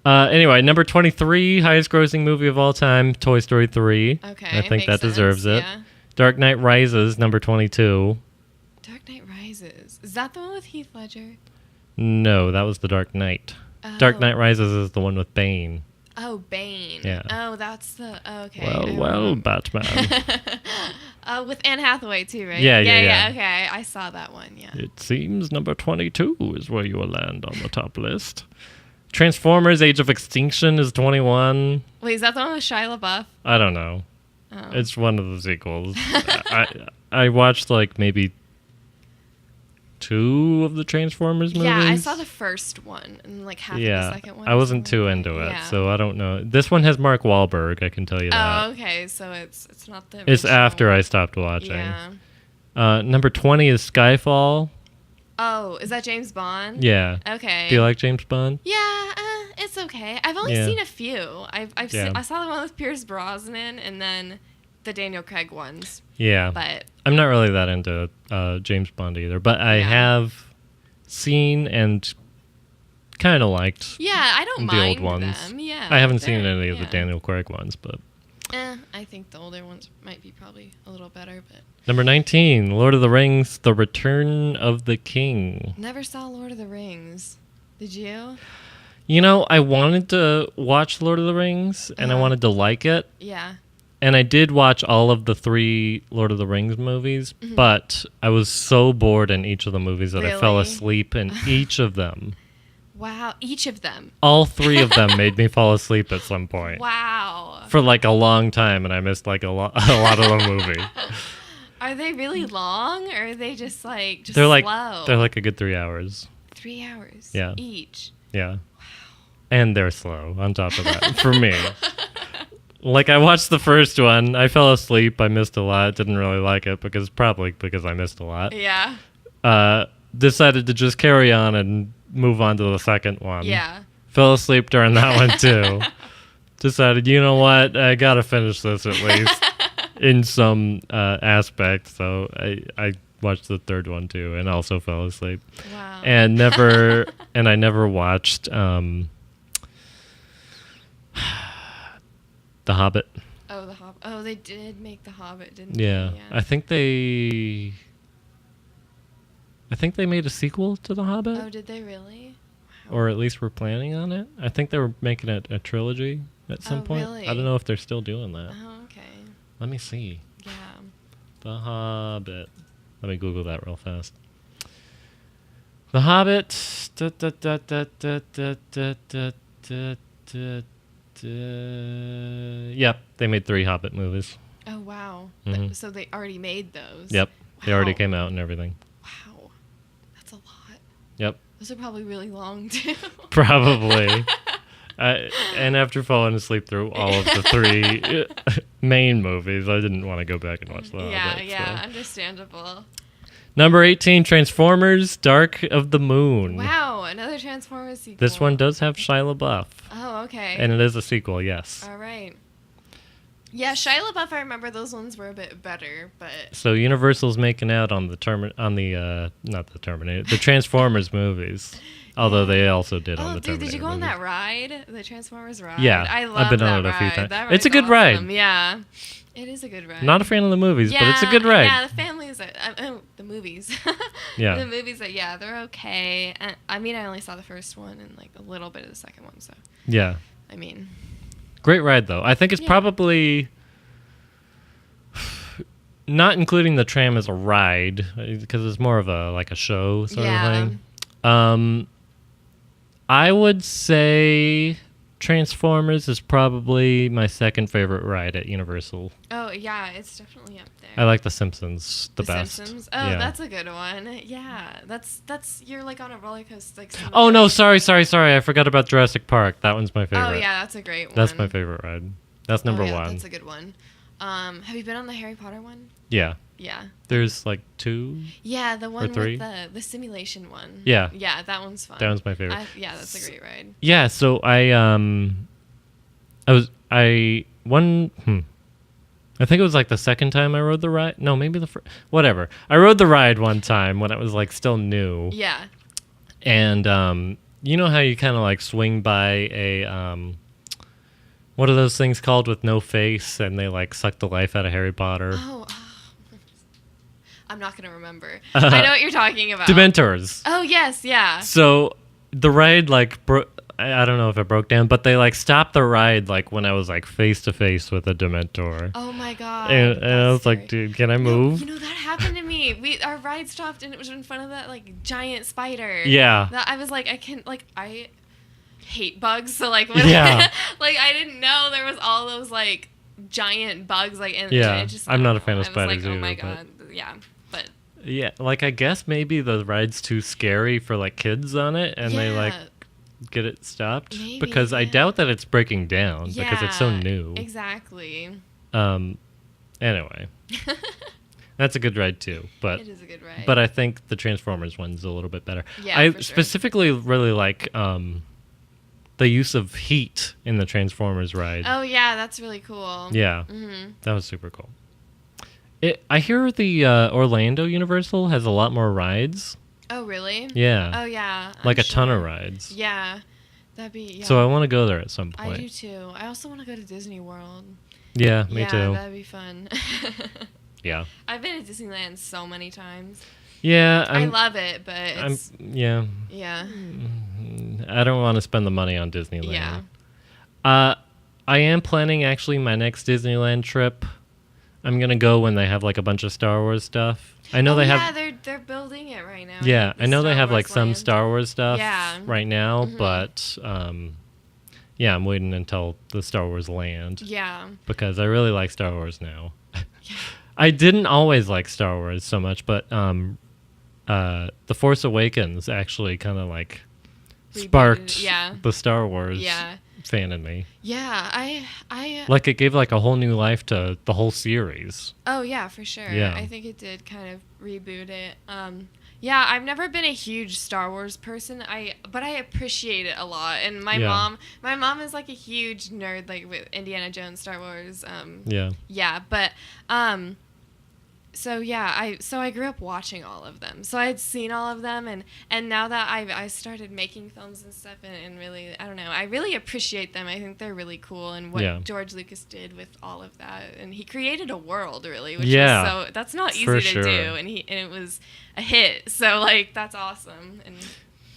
Anyway, number 23, highest grossing movie of all time, Toy Story 3. Okay, I think makes that deserves sense, it. yeah. Dark Knight Rises, number 22. Dark Knight Rises. Is that the one with Heath Ledger? No, that was The Dark Knight. Dark Oh. Knight Rises is the one with Bane. Oh, Bane. Yeah. Oh, that's the. Oh, okay. Well, Batman. With Anne Hathaway too, right? Yeah, yeah. Okay, I saw that one. Yeah. It seems number 22 is where you will land on the top list. Transformers Age of Extinction is 21. Wait, is that the one with Shia LaBeouf? I don't know. Oh. It's one of the sequels. I watched like maybe 2 of the Transformers movies. Yeah, I saw the first one and like half of the second one. I or wasn't something too like into that. it, Yeah. so I don't know. This one has Mark Wahlberg, I can tell you that. Oh, okay. So it's not the. It's original after one. I stopped watching. Yeah. Number 20 is Skyfall. Oh, is that James Bond? Yeah. Okay. Do you like James Bond? Yeah, it's okay. I've only Yeah. seen a few. I've Yeah. I saw the one with Pierce Brosnan and then the Daniel Craig ones. Yeah. But I'm not really that into James Bond either, but I Yeah. have seen and kind of liked yeah, I don't the mind old ones. them. Yeah. I haven't seen they're- any of the yeah. Daniel Craig ones, but I think the older ones might be probably a little better, but number 19, Lord of the Rings: The Return of the King. never saw Lord of the Rings. Did you? I wanted to watch Lord of the Rings and I Uh-huh. wanted to like it, Yeah. and I did watch all of the 3 Lord of the Rings movies, but I was so bored in each of the movies that I fell Really? asleep in each of them. Wow, each of them. All 3 of them made me fall asleep at some point. Wow. For like a long time, and I missed like a lot of the movie. Are they really long or are they just They're like slow? they're like a good 3 hours, 3 hours. Yeah. Each. Yeah. And they're slow on top of that for me. Like, I watched the first one. I fell asleep. I missed a lot. Didn't really like it probably because I missed a lot. Yeah. Decided to just carry on and move on to the second one. Yeah. Fell asleep during that one too. Decided, you know what? I got to finish this at least in some aspect. So I watched the third one too and also fell asleep. Wow. And I never watched The Hobbit. Oh, The Hobbit. Oh, they did make The Hobbit, didn't Yeah. they? I think they made a sequel to The Hobbit. Oh, did they really? Wow. Or at least were planning on it. I think they were making it a trilogy at some point. Really? I don't know if they're still doing that. Oh, okay. Let me see. Yeah. The Hobbit. Let me Google that real fast. The Hobbit. Yep, they made 3 Hobbit movies. Oh, wow. Mhm. So they already made those. Yep, they already Wow. came out and everything. Wow. That's a lot. Yep, Those are probably really long, too. probably. And after falling asleep through all of the 3 main movies, I didn't want to go back and watch The Hobbit. Yeah, So. understandable. Number 18, Transformers: Dark of the Moon. Wow, another Transformers sequel. This one does have Shia LaBeouf, Oh, okay. and it is a sequel. Yes. All right. Yeah, Shia LaBeouf, I remember those ones were a bit better, but... So Universal's making out on the Transformers movies, although they also did on Oh, the dude, Terminator did you go on movies. that ride? The Transformers ride? Yeah, I I've love been that on it a few ride. times. That ride's It's a good ride. awesome. Yeah, it is a good ride. Not a fan of the movies, but it's a good ride. Yeah, the families are... the movies. Yeah. The movies, they're okay. And, I mean, I only saw the first one and, like, a little bit of the second one, so... Yeah. I mean... Great ride, though. I think it's Yeah. probably... Not including the tram as a ride, because it's more of a show sort of thing. I would say Transformers is probably my second favorite ride at Universal. Oh, yeah, it's definitely up there. I like The Simpsons the best. Simpsons? Oh, Yeah. that's a good one. Yeah, that's you're like on a roller coaster. Like Oh, no, sorry. I forgot about Jurassic Park. That one's my favorite. Oh, yeah, that's a great one. That's my favorite ride. That's number Oh, yeah, 1. That's a good one. Have you been on the Harry Potter one? Yeah. Yeah. There's like 2. Yeah, the one 3? with the simulation one. Yeah. Yeah, that one's fun. That one's my favorite. Yeah, that's a great ride. Yeah, so I think it was like the second time I rode the ride. No, maybe the first. Whatever. I rode the ride one time when it was like still new. Yeah. And you know how you kind of like swing by a what are those things called with no face and they like suck the life out of Harry Potter? Oh. I'm not gonna remember. I know what you're talking about. Dementors. Oh yes, yeah. So the ride like I don't know if it broke down, but they like stopped the ride like when I was like face to face with a Dementor. Oh my god. And I was that's like, scary. dude, can I move? No, you know that happened to me. Our ride stopped and it was in front of that like giant spider. Yeah. That I was like, I hate bugs, so like when Yeah. like I didn't know there was all those like giant bugs like in Yeah, it just I'm not a fan of I was like, spiders oh my either, god. Yeah. But Yeah, like I guess maybe the ride's too scary for like kids on it and they like get it stopped Maybe, because I yeah. doubt that it's breaking down because it's so new. Exactly. Anyway. That's a good ride too, but It is a good ride. but I think the Transformers one's a little bit better. Yeah, I for sure. specifically really like the use of heat in the Transformers ride. Oh yeah, that's really cool. Yeah. Mm-hmm. That was super cool. I hear the Orlando Universal has a lot more rides. Oh really? Yeah. Oh yeah. Like I'm a ton of sure. rides. Yeah. That'd be yeah. So I want to go there at some I point. do too. I also want to go to Disney World. Yeah, me yeah, too. that'd be fun. Yeah. I've been to Disneyland so many times. Yeah, I love it, but it's yeah. yeah. I don't want to spend the money on Disneyland. Yeah. I am planning actually my next Disneyland trip. I'm gonna go when they have like a bunch of Star Wars stuff. I know they have. Yeah, they're building it right now. Yeah, The I know they Star have like Wars some land. Star Wars stuff Yeah. right now, Mhm. but yeah, I'm waiting until the Star Wars land Yeah. because I really like Star Wars now. I didn't always like Star Wars so much, but The Force Awakens actually kind of like Rebooted, sparked yeah. the Star Wars Yeah. fan in me. Yeah, I Like it gave like a whole new life to the whole series. Oh yeah, for sure. Yeah. I think it did kind of reboot it. Yeah, I've never been a huge Star Wars person. But I appreciate it a lot. And my mom is like a huge nerd, like with Indiana Jones, Star Wars. Yeah. Yeah, but so yeah, I grew up watching all of them. So I had seen all of them, and now that I started making films and stuff, and really, I don't know, I really appreciate them. I think they're really cool, and what George Lucas did with all of that, and he created a world really, which is so that's not easy to do, and it was a hit. So like that's awesome. And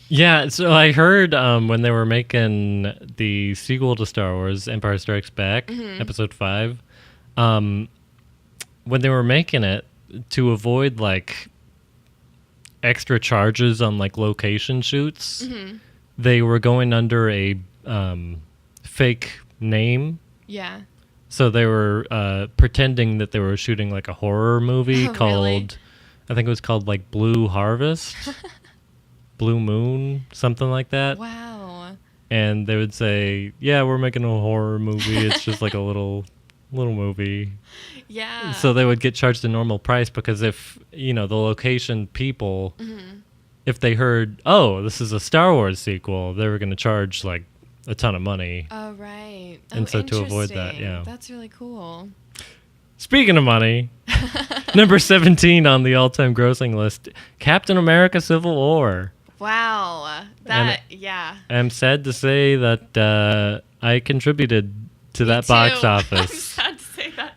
yeah, so I heard when they were making the sequel to Star Wars, Empire Strikes Back, Episode 5, when they were making it, to avoid like extra charges on like location shoots, they were going under a fake name. Yeah. So they were pretending that they were shooting like a horror movie called, really? I think it was called like Blue Harvest, Blue Moon, something like that. Wow. And they would say, "Yeah, we're making a horror movie. It's just like a little movie." Yeah. So they would get charged a normal price because if, the location people, if they heard, oh, this is a Star Wars sequel, they were going to charge like a ton of money. Oh, right. And so to avoid that, interesting. That's really cool. Speaking of money, number 17 on the all-time grossing list, Captain America Civil War. Wow. Yeah. I'm sad to say that I contributed to that box office. I'm sad to say that.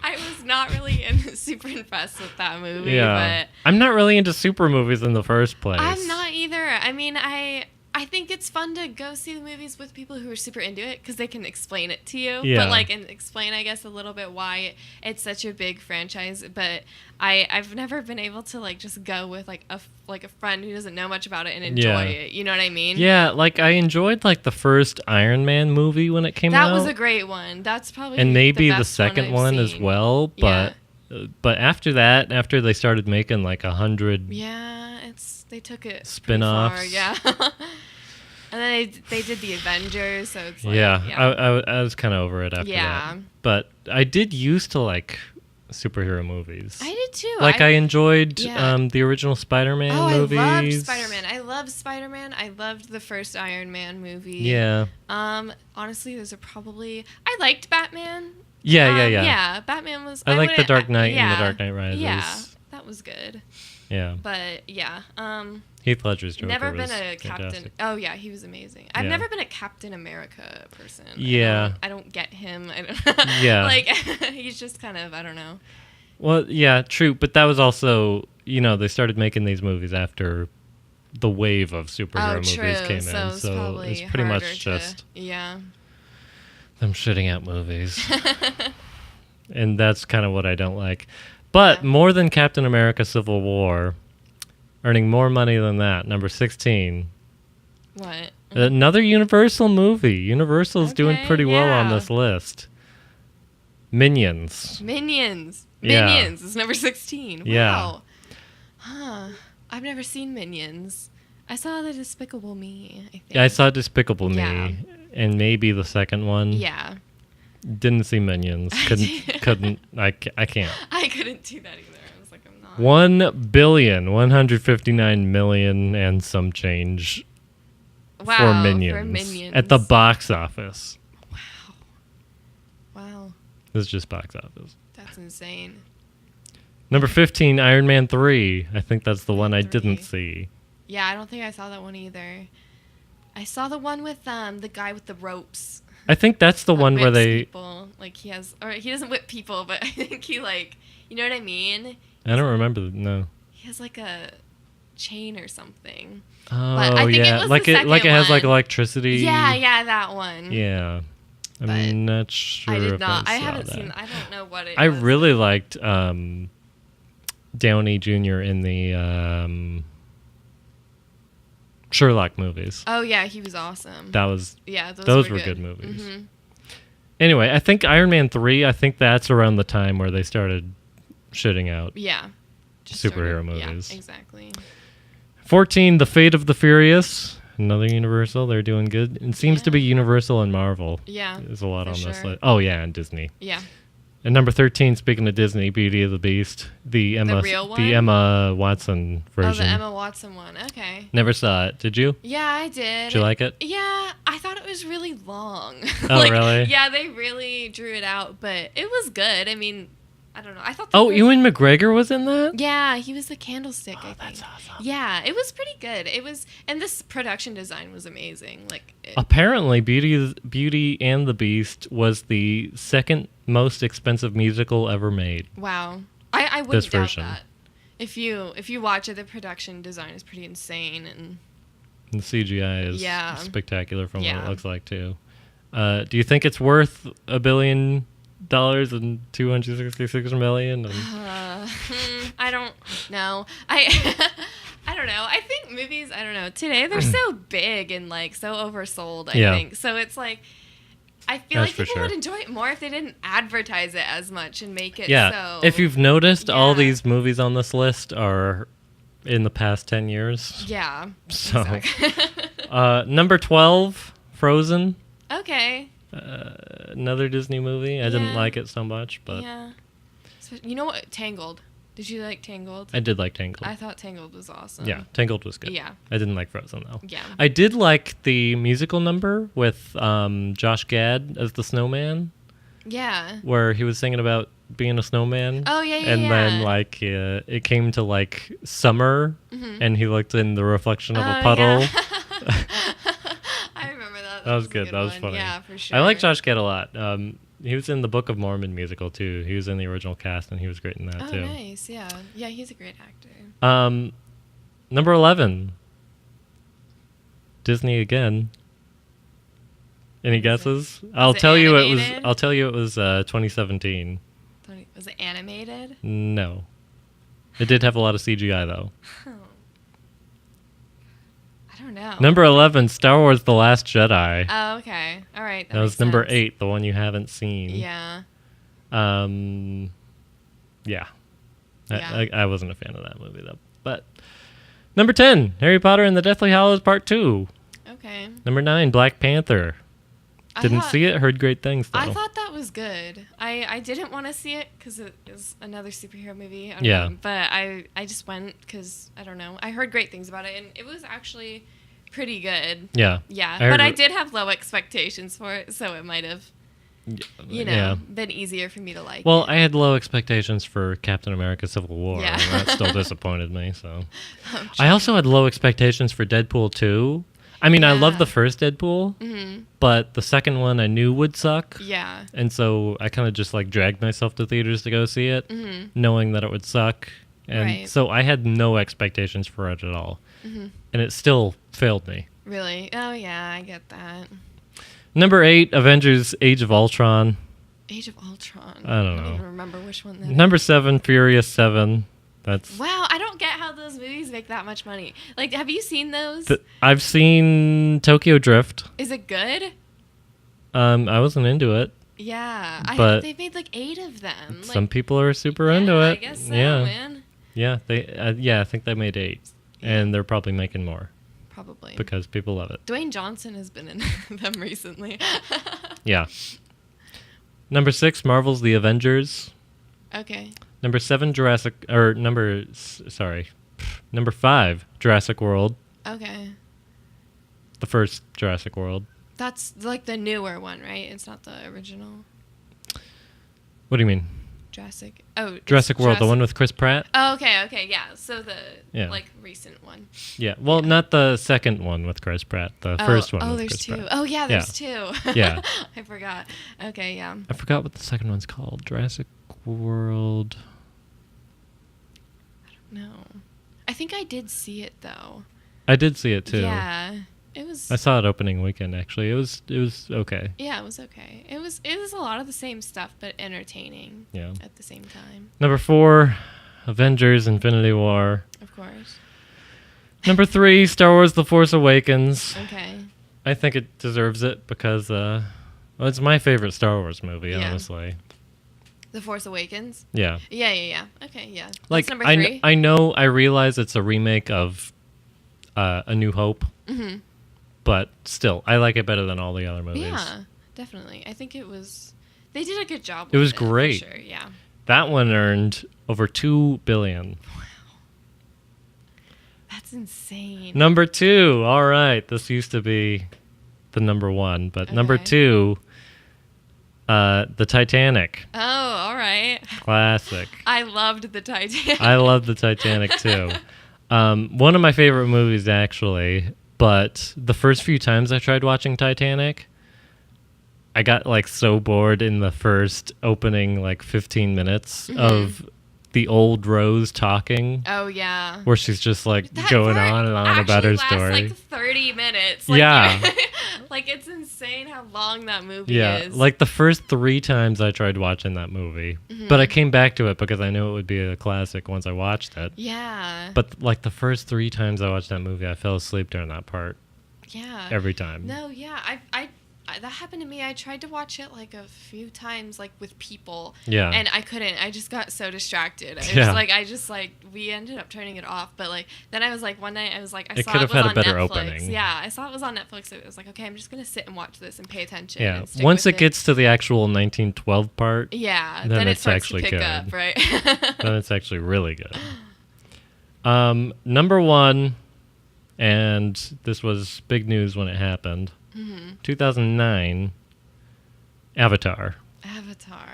I was not really super impressed with that movie. But I'm not really into super movies in the first place. I'm not either. I mean, I think it's fun to go see the movies with people who are super into it because they can explain it to you. Yeah. But and explain, I guess, a little bit why it's such a big franchise. But I've never been able to just go with a friend who doesn't know much about it and enjoy it. You know what I mean? Yeah, I enjoyed the first Iron Man movie when it came out. That was a great one. That's probably and maybe the best second one one I've as seen. well. But after that, after they started making 100 they took it spin-offs. pretty far, yeah. And then they did the Avengers, so it's I was kind of over it after that. But I did used to like superhero movies. I did too. I enjoyed the original Spider-Man movies. I loved Spider-Man. I loved Spider-Man. I loved the first Iron Man movie. Yeah. Honestly, I liked Batman. Yeah. Yeah, Batman was... I like The Dark Knight and The Dark Knight Rises. Yeah, that was good. Yeah. But, yeah. Heath Ledger's Joker never been was a fantastic. Captain... Oh, yeah, he was amazing. I've never been a Captain America person. Yeah. I don't get him. Yeah. He's just kind of... I don't know. Well, yeah, true. But that was also... they started making these movies after the wave of superhero movies came in. So it's pretty much just... Yeah. Them shitting out movies. And that's kind of what I don't like. But more than Captain America Civil War, earning more money than that, number 16. What? Another Universal movie. Universal's doing pretty well on this list. Minions. Minions is number 16. Wow. Yeah. Huh. I've never seen Minions. I saw The Despicable Me, I think. Yeah, I saw Despicable Me. Yeah. And maybe the second one. Yeah. Didn't see Minions. Couldn't. I can't. I couldn't do that either. I was like, I'm not. 1,159,000,000 and some change for Minions at the box office. Wow. This is just box office. That's insane. Number 15, Iron Man 3. I think that's the one I didn't see. Yeah, I don't think I saw that one either. I saw the one with the guy with the ropes. I think that's the one where they... people. He doesn't whip people, but I think he you know what I mean? I don't remember. No. He has a chain or something. Oh, but I think yeah. it was it has electricity. Yeah, that one. Yeah. I'm not sure. I did if not. I saw haven't that. seen. I don't know what it. I was. really liked Downey Jr. in the Sherlock movies. Oh yeah, he was awesome. Those were good movies. Mm-hmm. Anyway, I think Iron Man 3. I think that's around the time where they started shitting out. Yeah. superhero Yeah, movies. exactly. 14, The Fate of the Furious. Another Universal. They're doing good. It seems to be Yeah. Universal and Marvel. Yeah. There's a lot for on this sure. list. Oh, yeah, and Disney. Yeah. And number 13, speaking of Disney, Beauty of the Beast. The real one? Emma Watson version. Oh, the Emma Watson one. Okay. Never saw it. Did you? Yeah, I did. Did you like it? Yeah, I thought it was really long. Oh, really? Yeah, they really drew it out, but it was good. I mean, I don't know. I thought. Oh, Ewan McGregor was in that? Yeah, he was the candlestick. I think. That's awesome. Yeah, it was pretty good. It was, and this production design was amazing. Like, Apparently, Beauty and the Beast was the second most expensive musical ever made. wow, I wouldn't This doubt version. that. If you watch it, the production design is pretty insane, and And the CGI is Yeah. spectacular from what Yeah. it looks like, too. Do you think it's worth $1 billion and 266 million? I don't know. I don't know. I think movies, I don't know. Today they're so big and like so oversold, I Yeah. think. So it's like I feel That's like for people sure. would enjoy it more if they didn't advertise it as much and make it Yeah. so If you've noticed, all Yeah. these movies on this list are in the past 10 years. Yeah. So, exactly. number 12, Frozen. Okay. Another Disney movie. I didn't Yeah. like it so much, but Yeah. So, you know what? Tangled. Did you like Tangled? I did like Tangled. I thought Tangled was awesome. Yeah, Tangled was good. Yeah. I didn't like Frozen, though. Yeah. I did like the musical number with Josh Gad as the snowman, Yeah. where he was singing about being a snowman. Oh, yeah, yeah, And then, yeah. like, it came to, like, summer, and he looked in the reflection of a Oh, puddle. yeah. I remember that. That was a good. That was one. funny. Yeah, for sure. I like Josh Gad a lot. He was in the Book of Mormon musical, too. He was in the original cast, and he was great in that, Oh, too. nice. Yeah. Yeah, he's a great actor. Number 11. Disney again. Any guesses? I'll it tell you animated? I'll tell you it was 2017. Was it animated? No. It did have a lot of CGI though. Oh. I don't know. Number 11, Star Wars The Last Jedi. Oh, okay. All right. That was makes number sense. 8, the one you haven't seen. Yeah. Yeah. Yeah. I wasn't a fan of that movie though. But number 10, Harry Potter and the Deathly Hallows Part 2. Okay. Number 9, Black Panther. Didn't see it, heard great things though. I thought that was good. I didn't want to see it because it is another superhero movie. I don't Yeah. know, but I just went because, I don't know. I heard great things about it, and it was actually pretty good. Yeah. Yeah. heard But I it- did have low expectations for it, so it might have, yeah. been easier for me to like Well, it. I had low expectations for Captain America Civil War, Yeah. and that still disappointed me. So, Oh, I also had low expectations for Deadpool 2. I mean, I love Yeah. the first Deadpool, Mhm. but the second one I knew would suck. Yeah. And so I kind of just like dragged myself to theaters to go see it, Mhm. knowing that it would suck. And Right. so I had no expectations for it at all. Mhm. And it still failed me. Really? Oh, yeah, I get that. Number 8, Avengers Age of Ultron. Age of Ultron. I don't I don't know. even remember which one that Number 7, Furious 7. That's Wow, I don't get how those movies make that much money. Like, have you seen those? I've seen Tokyo Drift. Is it good? I wasn't into it. Yeah, But they've made like 8 of them. Some Like, people are super into yeah, it. I guess so, yeah, man. yeah. I think they made 8, and they're probably making more Probably. because people love it. Dwayne Johnson has been in them recently. Yeah. Number 6, Marvel's The Avengers. Okay. Number 7, Number 5, Jurassic World. Okay. The first Jurassic World. That's like the newer one, right? It's not the original What do you mean? Jurassic. Oh, it's Jurassic World, the one with Chris Pratt. Oh, okay, yeah. So the Yeah. like recent one. Yeah. Well, not the second one with Chris Pratt. The first one. Oh, with there's Chris 2. Pratt. Oh, yeah, there's 2. Yeah. I forgot. Okay, yeah. I forgot what the second one's called. Jurassic World. No. I think I did see it though. I did see it too. Yeah. It was I saw it opening weekend actually. It was okay. Yeah, it was okay. It was a lot of the same stuff but entertaining Yeah. at the same time. Number 4, Avengers Infinity War. Of course. Number 3, Star Wars The Force Awakens. Okay. I think it deserves it because well, it's my favorite Star Wars movie, Yeah. honestly. The Force Awakens. Yeah. Yeah. Okay, yeah. Like, That's number 3. I realize it's a remake of A New Hope. Mm-hmm. But still, I like it better than all the other movies. Yeah, definitely. I think it was. They did a good job. It was for great. sure. Yeah. That one earned over $2 billion. That's insane. Number 2. All right, this used to be the number 1, but number 2, the Titanic. Oh, all right. Classic. I loved the Titanic. I love the Titanic too. One of my favorite movies, actually. But the first few times I tried watching Titanic, I got like so bored in the first opening like 15 minutes of the old Rose talking. Oh yeah. Where she's just like That going part on and on about her actually lasts, story. like 30 minutes. Like, Yeah. like it's insane how long that movie Yeah, is. like the first 3 times I tried watching that movie. But I came back to it because I knew it would be a classic once I watched it. Yeah. But like the first 3 times I watched that movie, I fell asleep during that part Yeah. every time. No, yeah. I that happened to me. I tried to watch it like a few times, like with people. Yeah. And I couldn't. I just got so distracted. We ended up turning it off. But like, then I was like, one night I was like, I It saw could it have was had a on better Netflix. opening. Yeah, I saw it was on Netflix. So it was like, okay, I'm just gonna sit and watch this and pay attention. Yeah. And stick Once with it gets to the actual 1912 part, yeah, then then it it's starts actually to pick good. up, right? then it's actually really good. Number 1, and this was big news when it happened. 2009, Avatar. Avatar.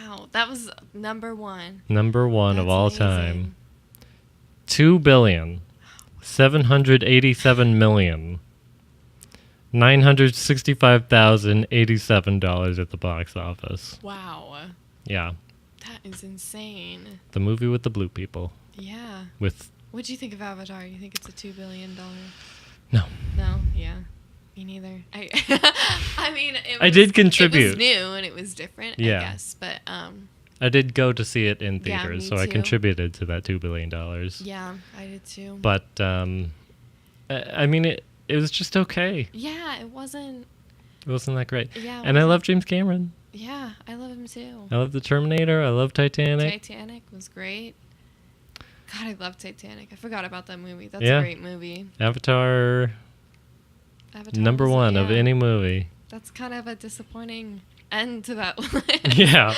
Wow, that was number 1. Number 1 of That's all amazing. time. 2,787,965,087 at the box office. Wow, Yeah, that is insane. the movie with the blue people. Yeah. With What'd you think of Avatar? You think it's a $2 billion? no, No, yeah, me neither. I mean, I did contribute. It was new and it was different, Yeah. I guess. But I did go to see it in Yeah, theaters, me so I too. contributed to that $2 billion. yeah, I did too. But I mean, it was just okay. Yeah, it wasn't. It wasn't that great. Yeah, it And I wasn't- love James Cameron. Yeah, I love him too. I love The Terminator. I love Titanic. Titanic was great. God, I love Titanic. I forgot about that movie. That's Yeah. a great movie. Avatar, Avatar number was- 1 of yeah. any movie. That's kind of a disappointing end to that list. Yeah.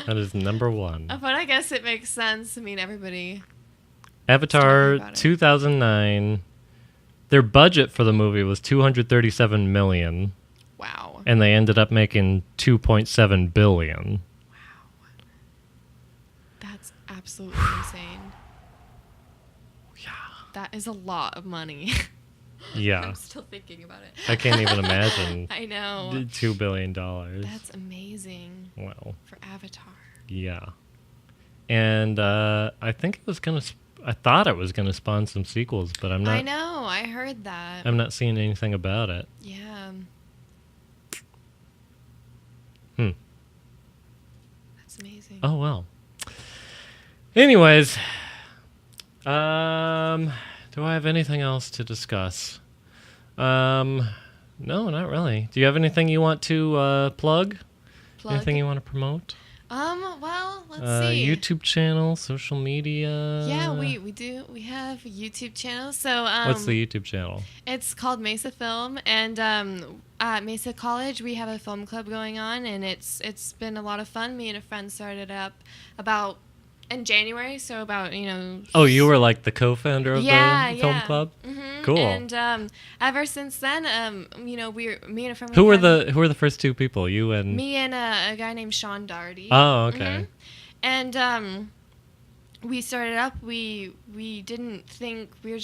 That is number 1. But I guess it makes sense. I mean, everybody. Avatar about it. 2009. Their budget for the movie was $237 million, Wow. and they ended up making $2.7 billion. That's absolutely insane. Yeah. That is a lot of money. Yeah. I'm still thinking about it. I can't even imagine I know. $2 billion. That's amazing Wow. for Avatar. Yeah. And I think it was gonna. I thought it was gonna spawn some sequels, but I'm not. I know. I heard that. I'm not seeing anything about it. Yeah. That's amazing. Oh well. Anyways, do I have anything else to discuss? No, not really. Do you have anything you want to plug? Plug. Anything you want to promote? Well, let's see. YouTube channel, social media. Yeah, we do. We have a YouTube channel. So What's the YouTube channel? It's called Mesa Film, and at Mesa College we have a film club going on, and it's been a lot of fun. Me and a friend started up about in January, so about Oh, you were like the co-founder of yeah, the film yeah. club. Mm-hmm. Cool. And ever since then, me and a friend. Who we were had- who were the first 2 people? You and Me and a guy named Sean Daugherty. Oh, okay. And we started up. We didn't think we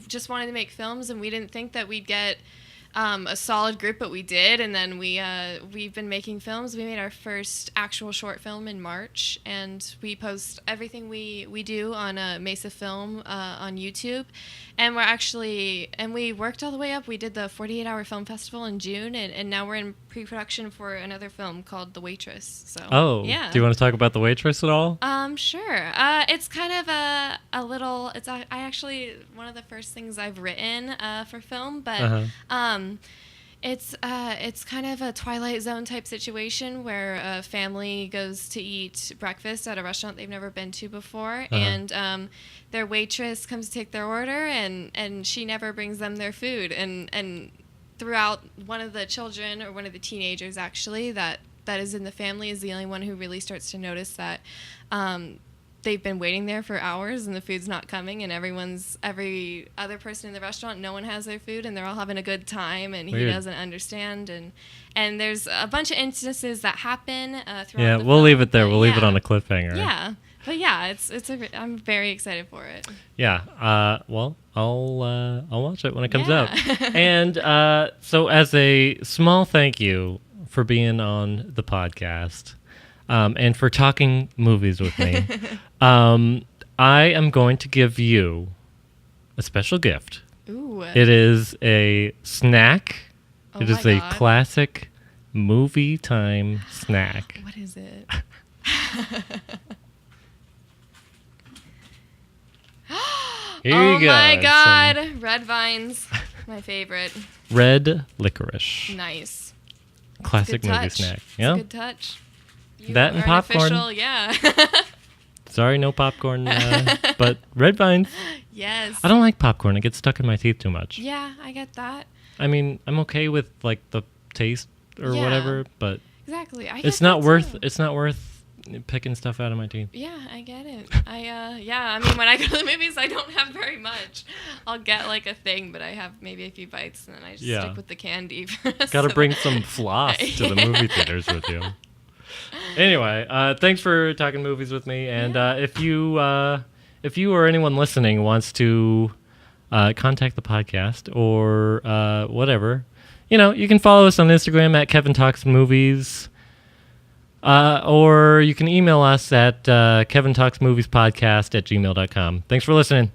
just wanted to make films, and we didn't think that we'd get a solid group, but we did. And then we've been making films. We made our first actual short film in March, and we post everything we do on Mesa Film on YouTube. And we worked all the way up. We did the 48-hour film festival in June, and now we're in pre-production for another film called The Waitress. So Oh, yeah. Do you want to talk about The Waitress at all? Sure. It's kind of a little. I actually one of the first things I've written for film, but It's kind of a Twilight Zone type situation where a family goes to eat breakfast at a restaurant they've never been to before, and their waitress comes to take their order, and she never brings them their food, and throughout, one of the children, or one of the teenagers actually, that is in the family is the only one who really starts to notice that they've been waiting there for hours and the food's not coming, and every other person in the restaurant, no one has their food, and they're all having a good time, and Weird. he doesn't understand, and there's a bunch of instances that happen throughout Yeah, the we'll film, leave it there. but We'll leave it yeah. on a cliffhanger. Yeah, but yeah, I'm very excited for it. Yeah. Well, I'll watch it when it comes Yeah. out. And so, as a small thank you for being on the podcast, and for talking movies with me, I am going to give you a special gift. Ooh. It is a snack. Oh It is my a God. classic movie time snack. What is it? Here Oh you go. my Some God. Red vines. My favorite. red licorice. Nice. Classic Good movie touch. snack. It's Yeah. a good touch. You That and are an popcorn. official- yeah. Sorry, no popcorn. But red vines. Yes. I don't like popcorn. It gets stuck in my teeth too much. Yeah, I get that. I mean, I'm okay with like the taste or Yeah. whatever, but Exactly. I get it's not that worth. too. It's not worth picking stuff out of my teeth. Yeah, I get it. I mean, when I go to the movies, I don't have very much. I'll get like a thing, but I have maybe a few bites, and then I just Yeah. stick with the candy. Got to bring some floss to the movie theaters with you. Anyway, thanks for talking movies with me. And if you or anyone listening wants to contact the podcast or whatever, you can follow us on Instagram at Kevin Talks Movies. Or you can email us at kevintalksmoviespodcast@gmail.com. Thanks for listening.